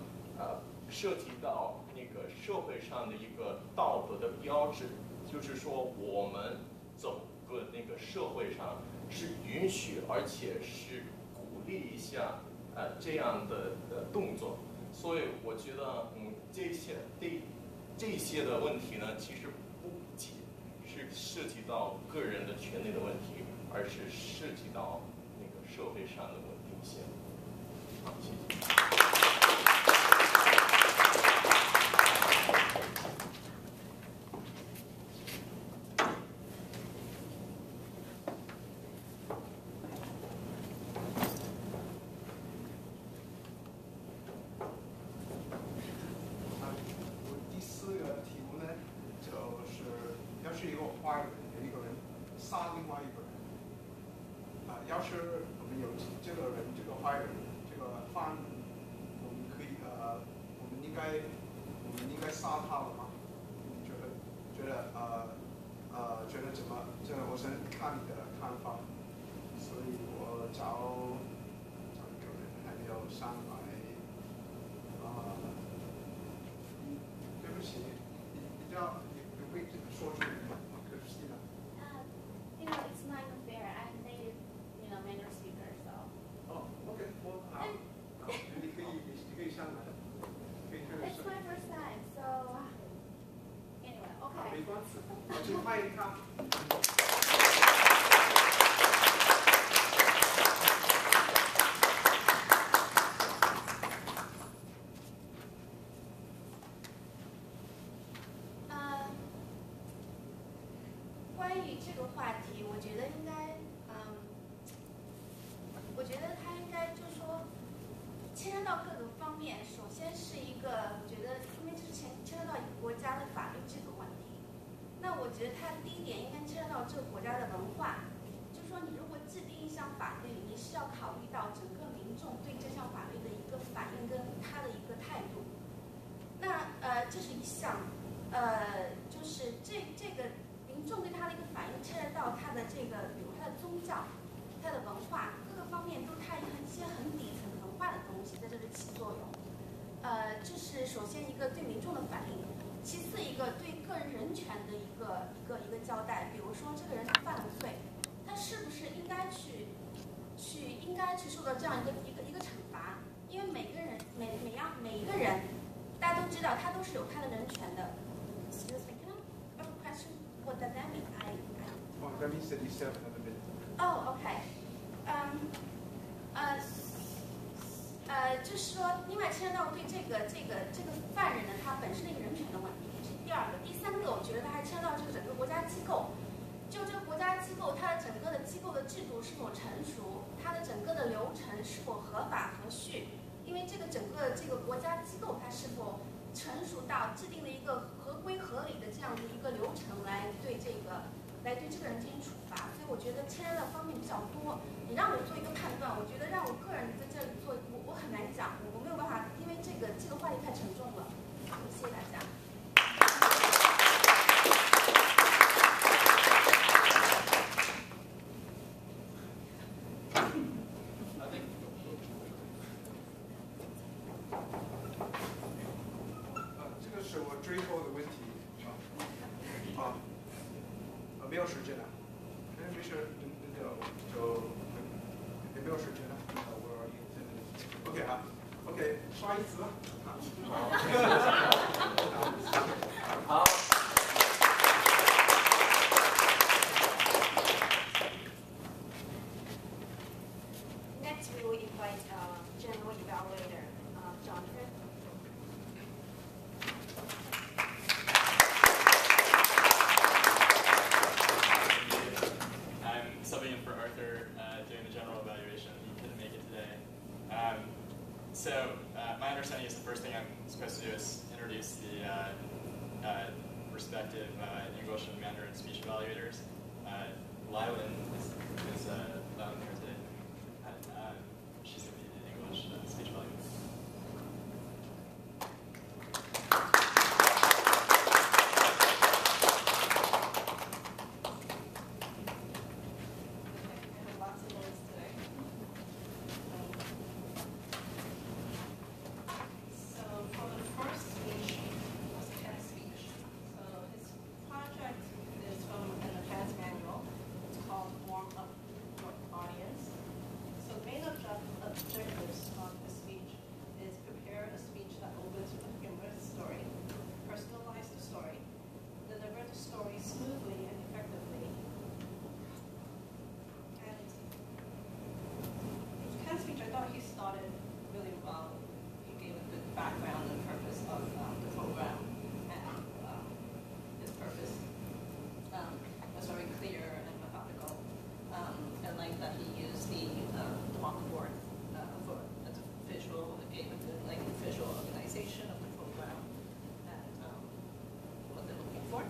涉及到那个社会上的一个道德的标志，就是说我们整个那个社会上是允许而且是鼓励一下这样的动作。所以我觉得这些的问题呢，其实不仅是涉及到个人的权利的问题，而是涉及到那个社会上的稳定性。好，谢谢。我第4个题目呢，就是要是一个坏人，有一个人杀另外一个人，要是我们有这个人，这个坏人，这个犯人，我们可以我们应该杀他了吗？觉得怎么？这个我想看你的看法。所以我找一个人，还没有上来。对不起，你会说出来吗？可是呢？ It's not even fair. I'm native, Mandarin speaker, so. Oh, okay. Well, 好，你可以上来，可以 It's my first time, so. Anyway, 好， okay. 没关系，我去拍一看。关于这个话题，我觉得应该，我觉得它应该就是说，牵扯到各个方面。首先是一个，我觉得因为这是牵扯到一个国家的法律这个问题。那我觉得它第一点应该牵扯到这个国家的文化，就是说你如果制定一项法律，你是要考虑到整个民众对这项法律的一个反应跟他的一个态度。那这是一项，就是这个。民众对他的一个反应，牵扯到他的这个，比如他的宗教、他的文化各个方面，都他一些很底层文化的东西在这里起作用。这是首先一个对民众的反应，其次一个对个人人权的一个交代。比如说这个人犯了罪，他是不是应该去受到这样一个惩罚？因为每一个人，大家都知道他都是有他的人权的。Excuse me, can I have a question? What does that mean? Oh, that means that you still have a minute. Oh, okay. 就是说，另外牵扯到对这个犯人呢，他本身的一个人权的问题，这是第二个。第三个，我觉得他还牵扯到这个整个国家机构，就这个国家机构，它的整个的机构的制度是否成熟，它的整个的流程是否合法合序，因为这个整个这个国家机构它是否成熟到制定了一个合规合理的这样的一个流程来对这个人进行处罚，所以我觉得牵扯的方面比较多。你让我做一个判断，我觉得让我个人在这里做，我很难讲，我没有办法，因为这个话题太沉重了。谢谢大家。这个是我最后的问题没有时间了，没事，就也没有时间了。OK 好 ，OK 刷一次吧。好。Next, we will invite General Evaluator Jonathan. I'm Sfmet subbing in for Arthur doing the general evaluation. He couldn't make it today. My understanding is the first thing I'm supposed to do is introduce the respective English and Mandarin speech evaluators. Lylan is Lylan here today. She's going to be the English speech evaluator. objectives of the speech is prepare a speech that opens with a humorous story, personalize the story, deliver the story smoothly and effectively. And Ken's speech, I thought he started really well. He gave a good background and purpose of the program, and his purpose was very clear and methodical. I like that he used the chalkboard for as a visual, it gave a good visual organization of the program and what they're looking for.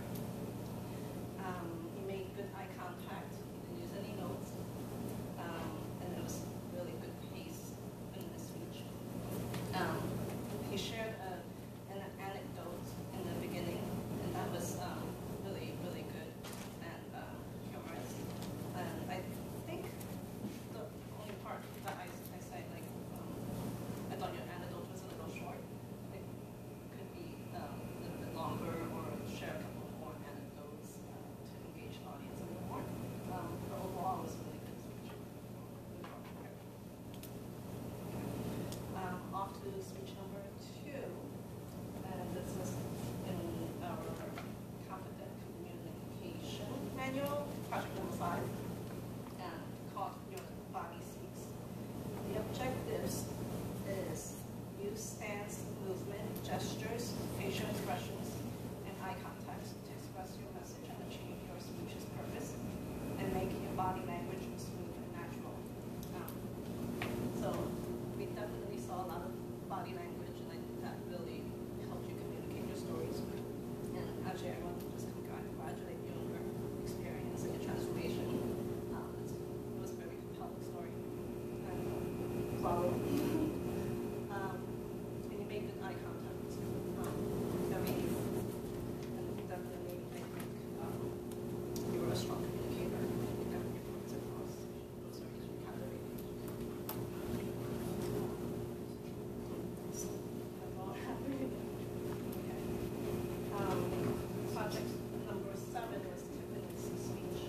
He made good eye contact, he didn't use any notes, and it was really good pace in the speech. He shared an anecdote in the beginning, and that was really, really good and humorous. And I think the only part that I said, I thought your anecdote was a little short. It could be a little bit longer or share a couple more anecdotes to engage the audience a little more. But overall, it was a really good speech. Off to speech number 2, and this was in our Confident Communication Manual, project number 5, and called Your Body Speaks. The objectives is use stance, movement, gestures, facial expressions, and eye contact to express your message and achieve your speech's purpose, and make your body language smooth and natural. So we definitely saw a lot of body language, and I think that really helped you communicate your stories. And actually, I want to just congratulate you on your experience and your transformation. It was a very compelling story. And follow. And you made good eye contact. Definitely, I think you were a strong communicator. You got your points across. Those are usually captivating. Project number 7 was Tiffany's speech.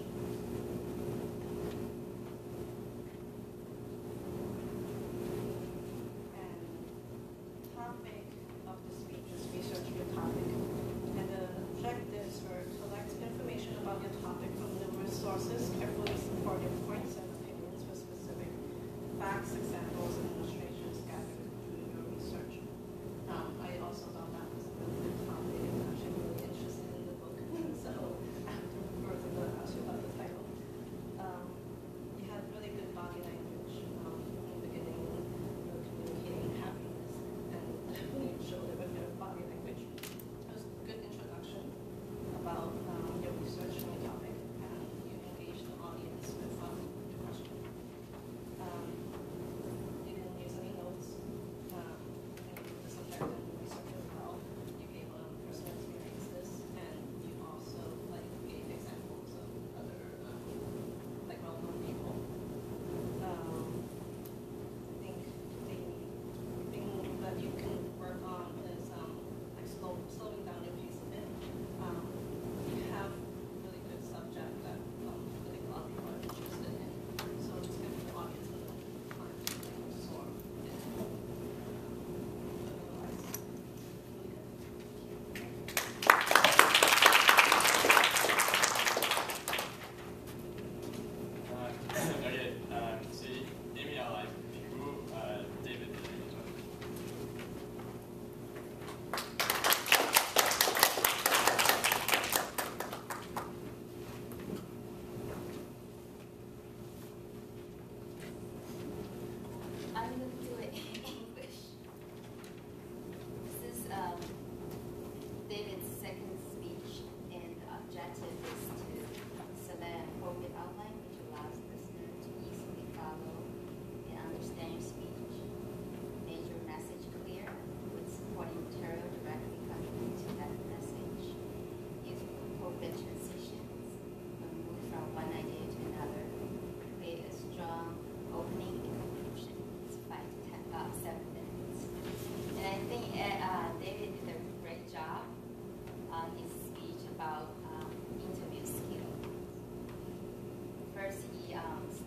And the topic of the speech is research your topic. And the objectives were collect information about your topic from numerous sources, carefully support your points and opinions with specific facts, examples, and illustrations gathered through your research. I also thought that was a really good topic and actually really interested in the book. So afterwards, I'm going to ask you about the title. You had really good body language in the beginning. You were communicating happiness and definitely showed it with your body language. It was a good introduction about your research and your topic, and you engaged the audience with the question.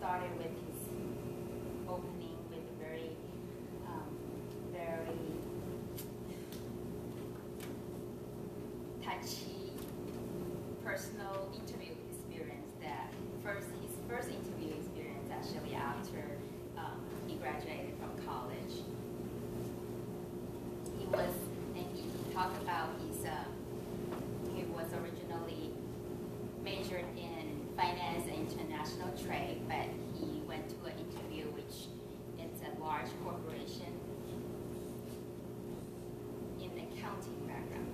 started with his opening with a very, very touchy personal interview experience. That his first interview experience actually after he graduated from college. He talked about he was originally majored in finance and international trade, but he went to an interview which it's a large corporation in accounting background.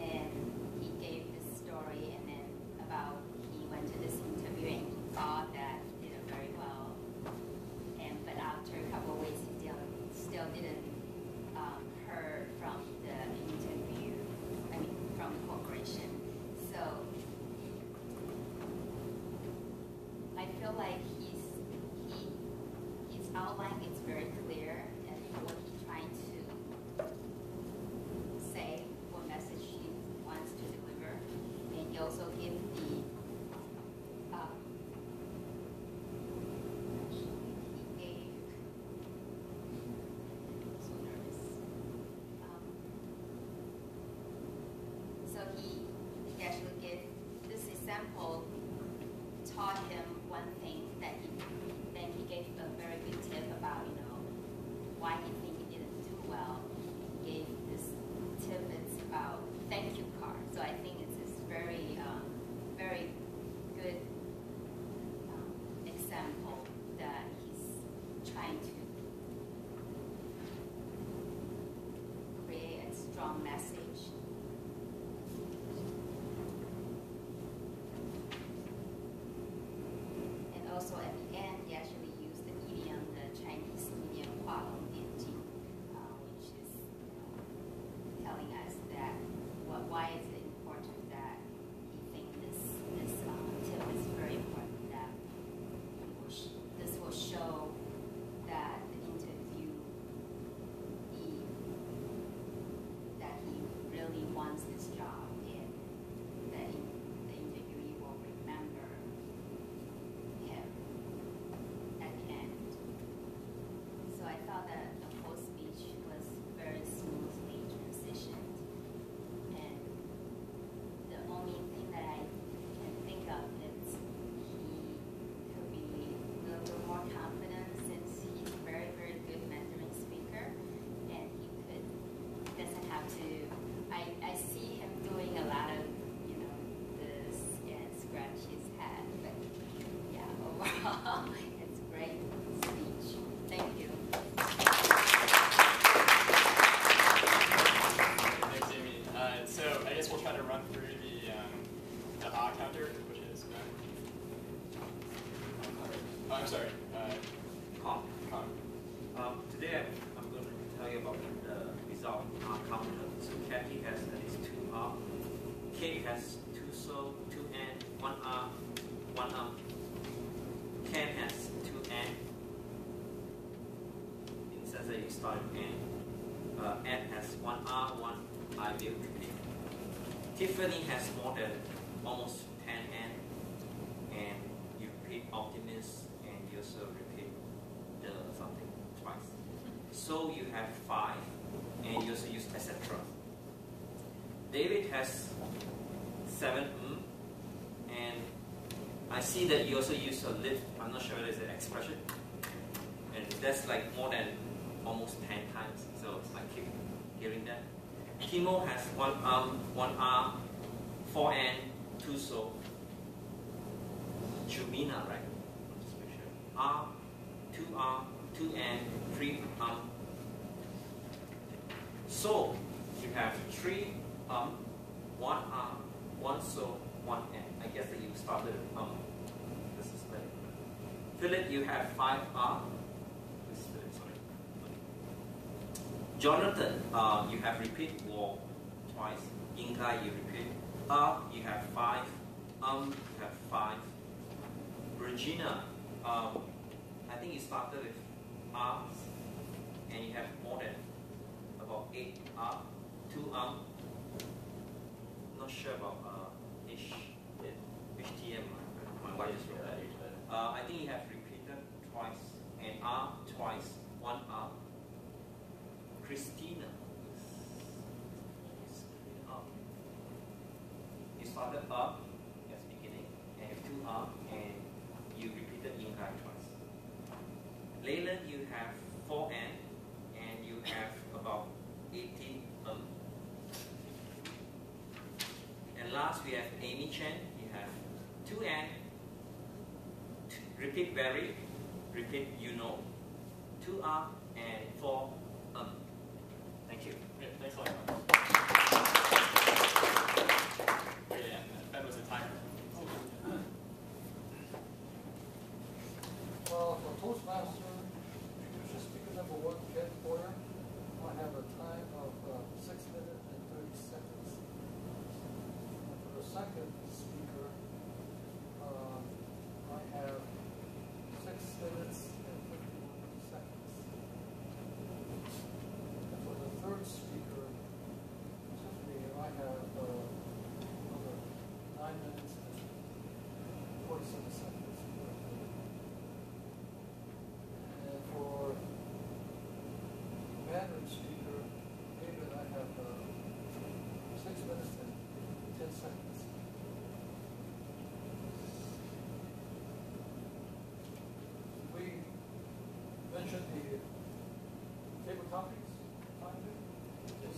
And he gave this story and then about he went to this interview and he thought that he did it very well. But after a couple of weeks, he still didn't heard from the interview, from the corporation. So I feel like his outline is very clear and what he's trying to say, what message he wants to deliver. And he also gives he actually gave this example, taught him one thing that he gave a very good tip about, why he think he didn't do well. He gave this tip, it's about thank you card. So I think it's this very, very good example that he's trying to create a strong message. Also at the end, he actually used the idiom, the Chinese idiom, 画龙点睛, which is telling us that why is it important that he thinks this tip is very important, that this will show that the interviewee that he really wants this job and that the interviewee will remember him at the end. So I thought that the whole speech was very smoothly transitioned. And the only thing that I can think of is he could be a little bit more confident since he's a very, very good Mandarin speaker. And he doesn't have to, I see him doing a lot of, this and scratch his head. But yeah, overall, it's a great speech. Thank you. Thanks, Amy. So I guess we'll try to run through the counter, which is I'm sorry. Com. Today I'm going to tell you about the result counter. So Kathy has at least 2 R. Kate has 2 so, 2 N, 1 R, 1 R. Ken has 2 N. In the sense that you start with N. Ed has 1 R, 1 I will repeat. Tiffany has more than almost 10 N. And you repeat optimist and you also repeat the something twice. So you have 5 and you also use etc. David has 7 and I see that you also use a lift. I'm not sure whether it's an expression. And that's like more than almost 10 times. So I keep hearing that. Timo has 1 1 R, 4 N, 2 so. Jumina, right? Just make sure. R, 2 R, 2 N, 3 So you have 3 1 R, 1 so, 1 N. I guess that you started with This is better. Philip, you have 5 R. This is Philip, sorry. Jonathan, you have repeat war twice. Inga, you repeat. You have 5. You have 5. Regina, I think you started with R, and you have more than about 8 R, 2 Not sure about HTM. My wife is wrote that. I I think you have repeated twice, and R twice, one R. Christina. Up. You started up as beginning, and two R, and you repeated in guy twice. Leyland, you have 4 N, and you have about 18 And last we have Amy Chen, you have 2 N, repeat very, repeat you know, 2 R, and 4 Thank you. Great, thanks a lot. Great, and Ben was the timer. Well, for Toastmaster, future speaker number 1, Ken Boyer, I have a time of 6 minutes and 30 seconds. And for the second speaker, I have 6 minutes and 51 seconds. And for the third speaker, Tiffany, I have another 9 minutes and 47 seconds. And for Mandarin speaker, David, I have 6 minutes and 10 seconds. We mentioned the table topics. Yes.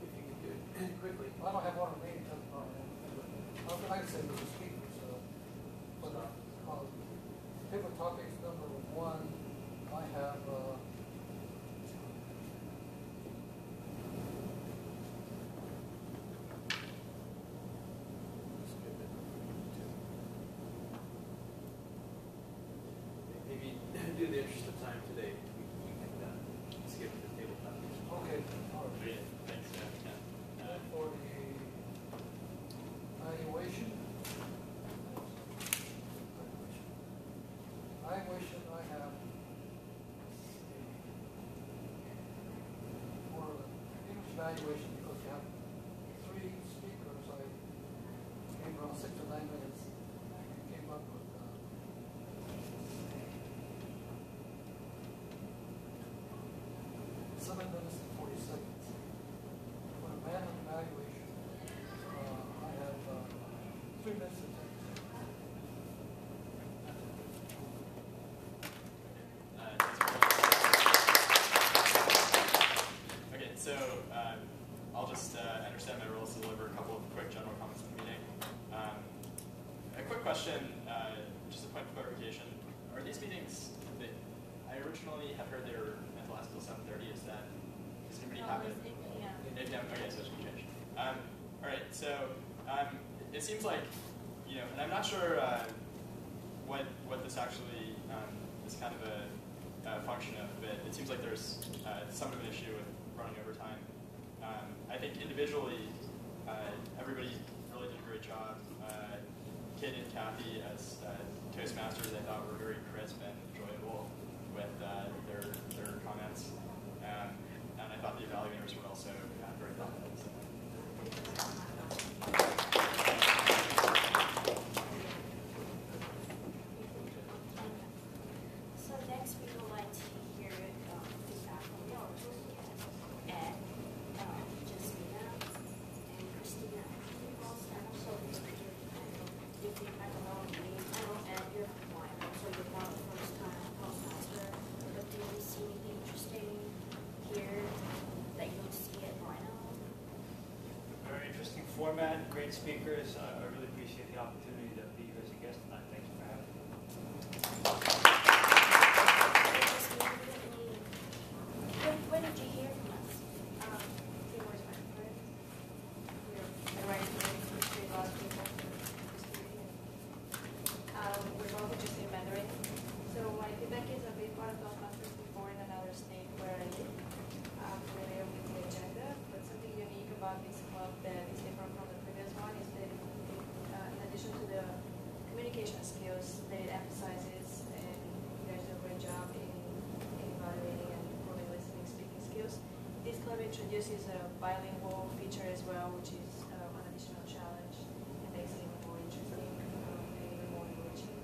If you could do it quickly. I don't have one of me. I can say with the speakers. But table topics number 1, I have Maybe due to the interest of time today, we can skip the table topics. okay. All right. Great, thanks, And for the evaluation, I have for English evaluation, because you have 3 speakers, I came around 6 to 9 minutes. Came up with 7 minutes and 40 seconds. For the Mandarin evaluation, I have 3 minutes and 10 seconds. Okay, so I'll just understand my rules to deliver a couple of quick general comments at the meeting. A quick question, just a point of clarification. Are these meetings, I originally had heard they were meant to last until 7:30. Does anybody have it? 8 p.m. 8 p.m. Okay, so it should change. All right, so it seems like, and I'm not sure what this actually is kind of a function of, but it seems like there's somewhat of an issue with running over time. I think individually, everybody really did a great job. Kit and Kathy as Toastmasters, I thought were very crisp and enjoyable with their comments. And I thought the evaluators were also very thoughtful. So next we would like to hear feedback from the audience and Jasmina and Christina. And also if you I don't know me, I don't know and you're from Wyoming, so you're not the first time Toastmaster, but do you see anything interesting here that you don't see at Rhino? Very interesting format, great speakers. I really appreciate the opportunity to be here as a guest tonight. Thanks for having me. When did you hear from us? Where's my friend? We're right here. We're lost people. We're both just in Mandarin. So my feedback is a big part of Toastmasters before in another state where I live. I'm familiar with the agenda, but something unique about this club that is different from the previous one is that in addition to the communication skills that it emphasizes, and you guys do a great job in evaluating and improving listening, speaking skills. This club introduces a bilingual feature as well, which is an additional challenge and makes it even more interesting and even more enriching.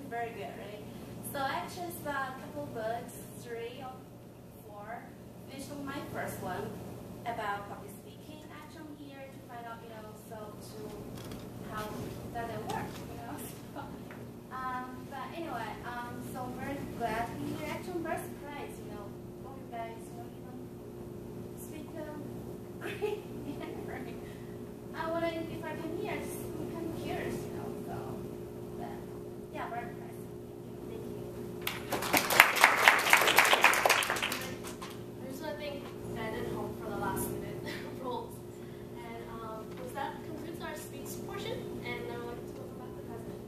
very good, right? So I actually saw a couple books, 3 or 4. Finished my first one about public speaking. Actually, I'm here to find out, how does it work, But anyway, so I'm very glad to be here. Actually, I'm very surprised, all you guys, speak great Mandarin. If I come here, I'm kind of curious, so, but, yeah, very impressed. Thank you. There's nothing that did home for the last minute roles. And that concludes our speech portion, and I would like to welcome back the president.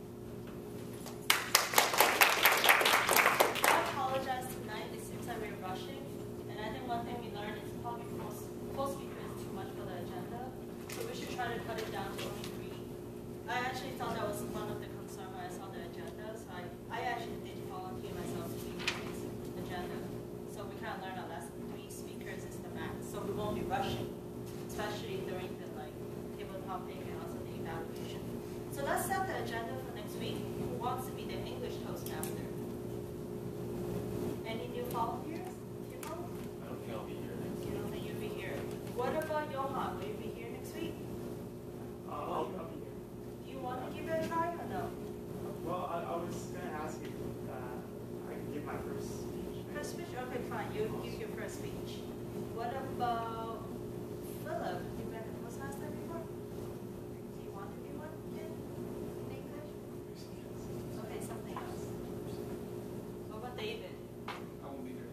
I apologize tonight. It seems like we're rushing. And I think one thing we learned is probably post speaker is too much for the agenda. So we should try to cut it down to only 3. I actually thought that was one of the concerns when I saw the agenda. So I actually did volunteer myself to do this agenda. So we kind of learned our lesson. 3 speakers is the max. So we won't be rushing, especially during the table topic and also the evaluation. So let's set the agenda for next week. Who wants to be the English Toastmaster? Any new volunteers? People? I don't think I'll be here next You don't think you'll be here? What about Johan? Will you be here next week? I'll be here. Do you want to give it a try or no? Well, I was going to ask if I can give my first speech. First speech? Okay, fine. You give your first speech. What about Philip? You been a Toastmaster before? Do you want to be one in English? Okay, something else. What about David? I won't be here.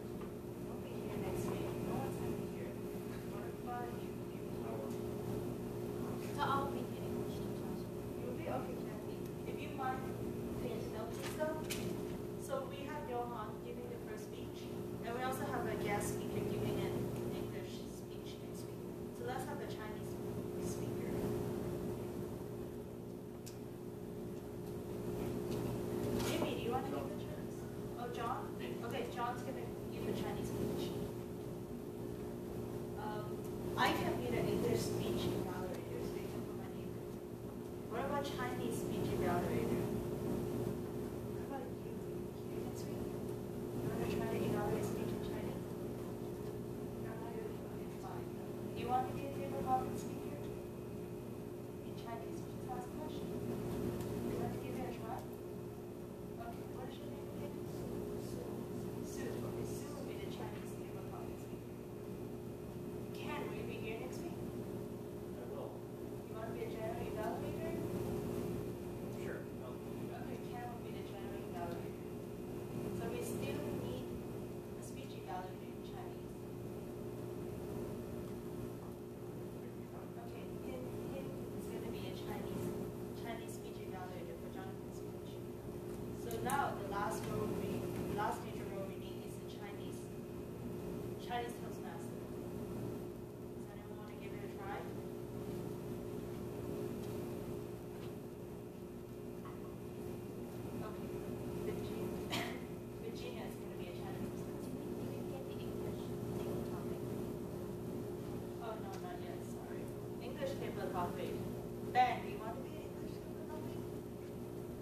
Won't be here next week. No one's going to be here. What about you? So I'll be the English teacher. You'll be okay, Kathy. If you mind, please note this though. So we have Johan giving the first speech, and we also have a guest speaker giving an English speech next week. So let's have a Chinese speaker. Amy, do you want to give the Chinese? Oh, John? Okay, John's going to give the Chinese speech. I can be the English speech evaluator, speaking for my neighbor. What about Chinese speech evaluator? What about you? You next week? You want to try to evaluate speech in Chinese? No, not really. Okay, fine. Do you want to be a table topic speaker? In Chinese, just ask a question. You want to give it a try? Okay, what is your name again? Sue. Okay, Sue will be the Chinese table topic speaker. Ken, will you be here next week? I will. You want to be a general evaluator? Sure. I'll do that. Okay, Ken will be the general evaluator. So we still need a speech evaluator in Chinese. Okay, him is going to be a Chinese speech evaluator for Jonathan's speech. So now the last major role we need is the Chinese Toastmaster. Does anyone want to give it a try? Okay, Virginia is going to be a Chinese Toastmaster. Did you get the English table topic? Oh, no, not yet, sorry. English table topic. Ben, do you want to be an English table topic?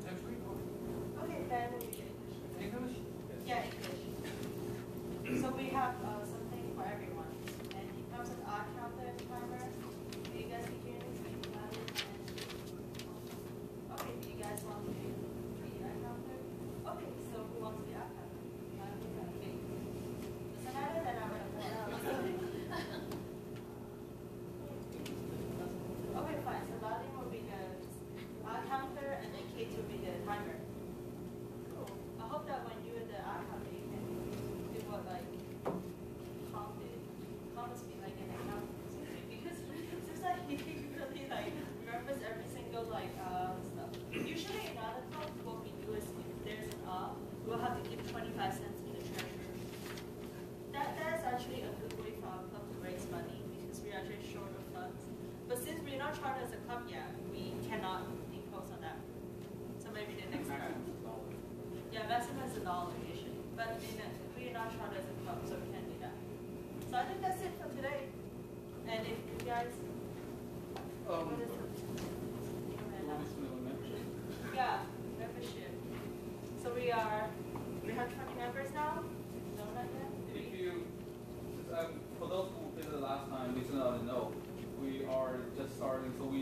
Next week? Okay, Ben will be an English. English? Yeah, English. So we have something for everyone. And in terms of our counter and timer, do you guys be here next week? Okay, do you guys want to be our counter? Okay, so who wants to be our counter? Okay. Doesn't matter, then I would have Okay, fine. So Lali will be the counter, and then Kate will be the timer. Cool. I hope that when you are the counter, you can do what Tom did. Tom must be like an accountant because it seems like he really remembers every single stuff. Usually in other clubs, what we do is if there's an we'll have to give 25 cents to the treasurer. That is actually a good way for our club to raise money because we're actually short of funds. But since we're not chartered as a club yet, we cannot impose on that. So maybe the next time. Yeah, maximum is $1 usually. But we're not chartered as a club, so we can't do that. So I think that's it for today. And if you guys, what is it? You want me to know the membership? Yeah, membership. we have 20 members now. No, not yet. If you, for those who visited last time, listen out and know, we are just starting, so we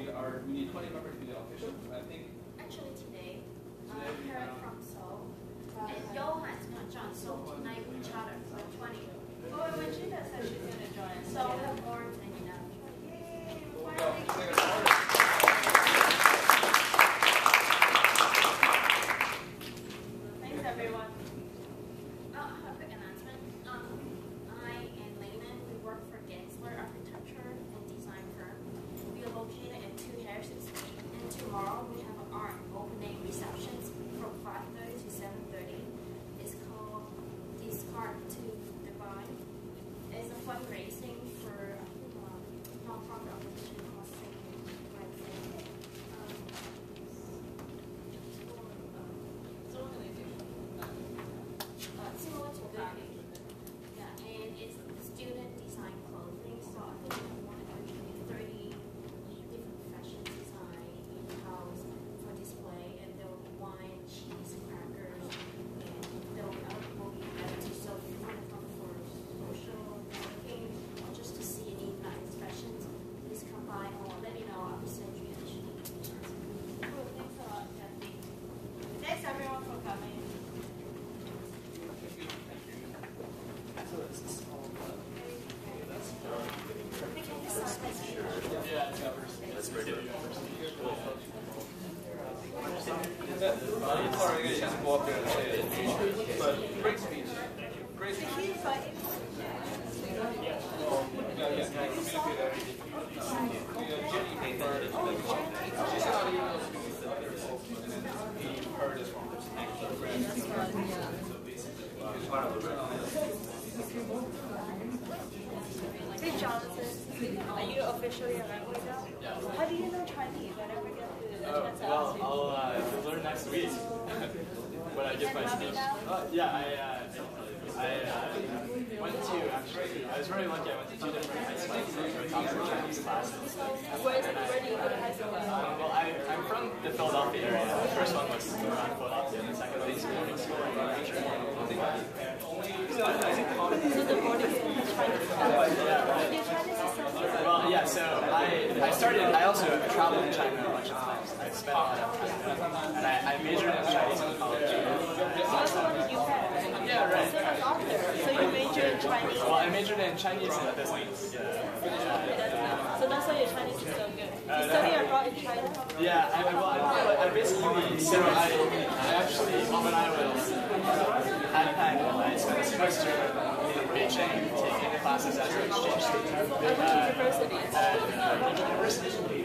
need 20 members to be official. I think. Actually today, I heard from Seoul, and Johan's not John, so tonight we charter for 20. Oh, and Regina said she's going to join. So we have more than enough. Yay! Well, Finally. Thanks, everyone. A quick announcement. I and Lena, we work for Gensler Architecture and Design Firm. We are located in 2 Harrison Street, and tomorrow we have our opening receptions from 5:30 to 7:30. It's called Discard to Divine. It's a fundraising for non-profit organization called Sfmet. Similar to that. Yeah, and it's student design clothing, so I think we want actually 30 different fashion design in-house for display, and there will be wine, cheese, crackers, and there will be better to sell if you want to come for social networking or just to see any nice fashions, please come by or let me know. I'll send you additional information. Cool, thanks a lot, Kathy. Thanks, everyone, for coming. Sorry, I just go up there and say it. But great speech. Great speech. Hey, Jonathan. Are you officially a language now? Yeah. How do you know Chinese? I never get the chance to Well, ask you. I'll learn next week when I get my speech. Yeah, I went to actually. I was very lucky. I went to 2 different high schools for top Chinese classes. Where do you go to high school? Well, I'm from the Philadelphia area. The first one was around Philadelphia, and the second one was boarding school in New Hampshire. So the boarding school is Chinese. Yeah, right. Your Chinese is so good. Well, yeah, so I also traveled to China a bunch of times. I spent a lot of time there. And I majored in Chinese in college. So that's the one that you had. Yeah, right. So that's author. So you majored in Chinese. Well, I majored in Chinese and business. So that's why your Chinese is so good. You study abroad in China? Yeah, I basically, so I actually, when I was I spent a semester in Beijing taking classes as an exchange student. At which university? At University.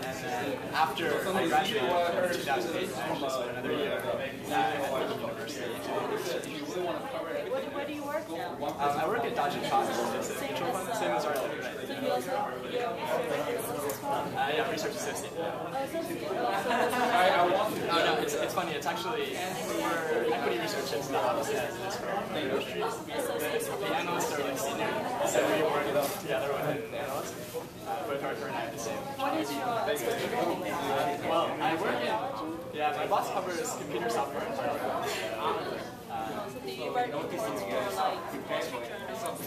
And then after I graduated in 2008, I actually spent another year at university. Where do you work now? I work at Dodge & Fox. It's a mutual fund, same as ours. So you also Yeah, research assistant. Oh, no, it's funny. It's actually for equity research. It's not obviously as it is for industries. The analysts are like senior, so we work together with an analyst. Both Arthur and I have the same. What is your Well, I work in. Yeah, my boss covers computer software entirely. So do you write reports for like Wall Street Journal and stuff?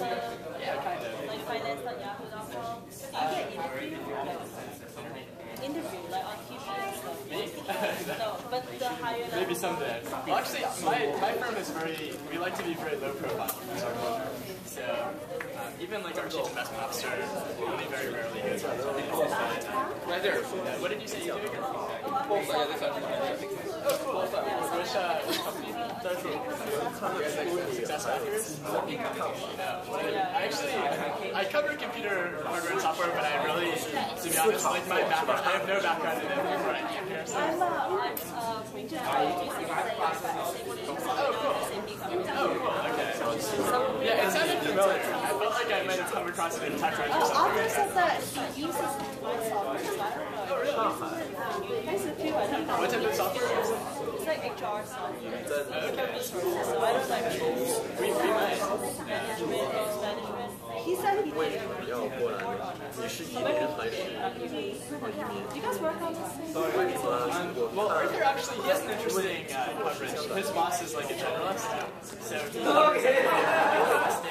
Yeah, kind of. Like finance.yahoo.com? Do you get interviewed like on TV and stuff? No, but the higher level. Maybe someday. Well, actually, my firm is we like to be very low profile. So even like our chief investment officer only very rarely goes on. Right there. What did you say you do again? Which company? Success Factors? I cover computer hardware and software, but I really, to be honest, like my background, I have no background in it. Right here. So. Oh, cool. Okay. Yeah, it sounded familiar. I felt like I might have come across it in TechCrunch or something. Arthur said that he uses software, so I don't know. Oh, really? He uses too, I don't know. What type of software? It's like HR software. Okay. So I don't like We might. management. He said he did a report on it. Do you guys work on this thing? Well, Arthur actually, he has an interesting coverage. His boss is like a generalist, so he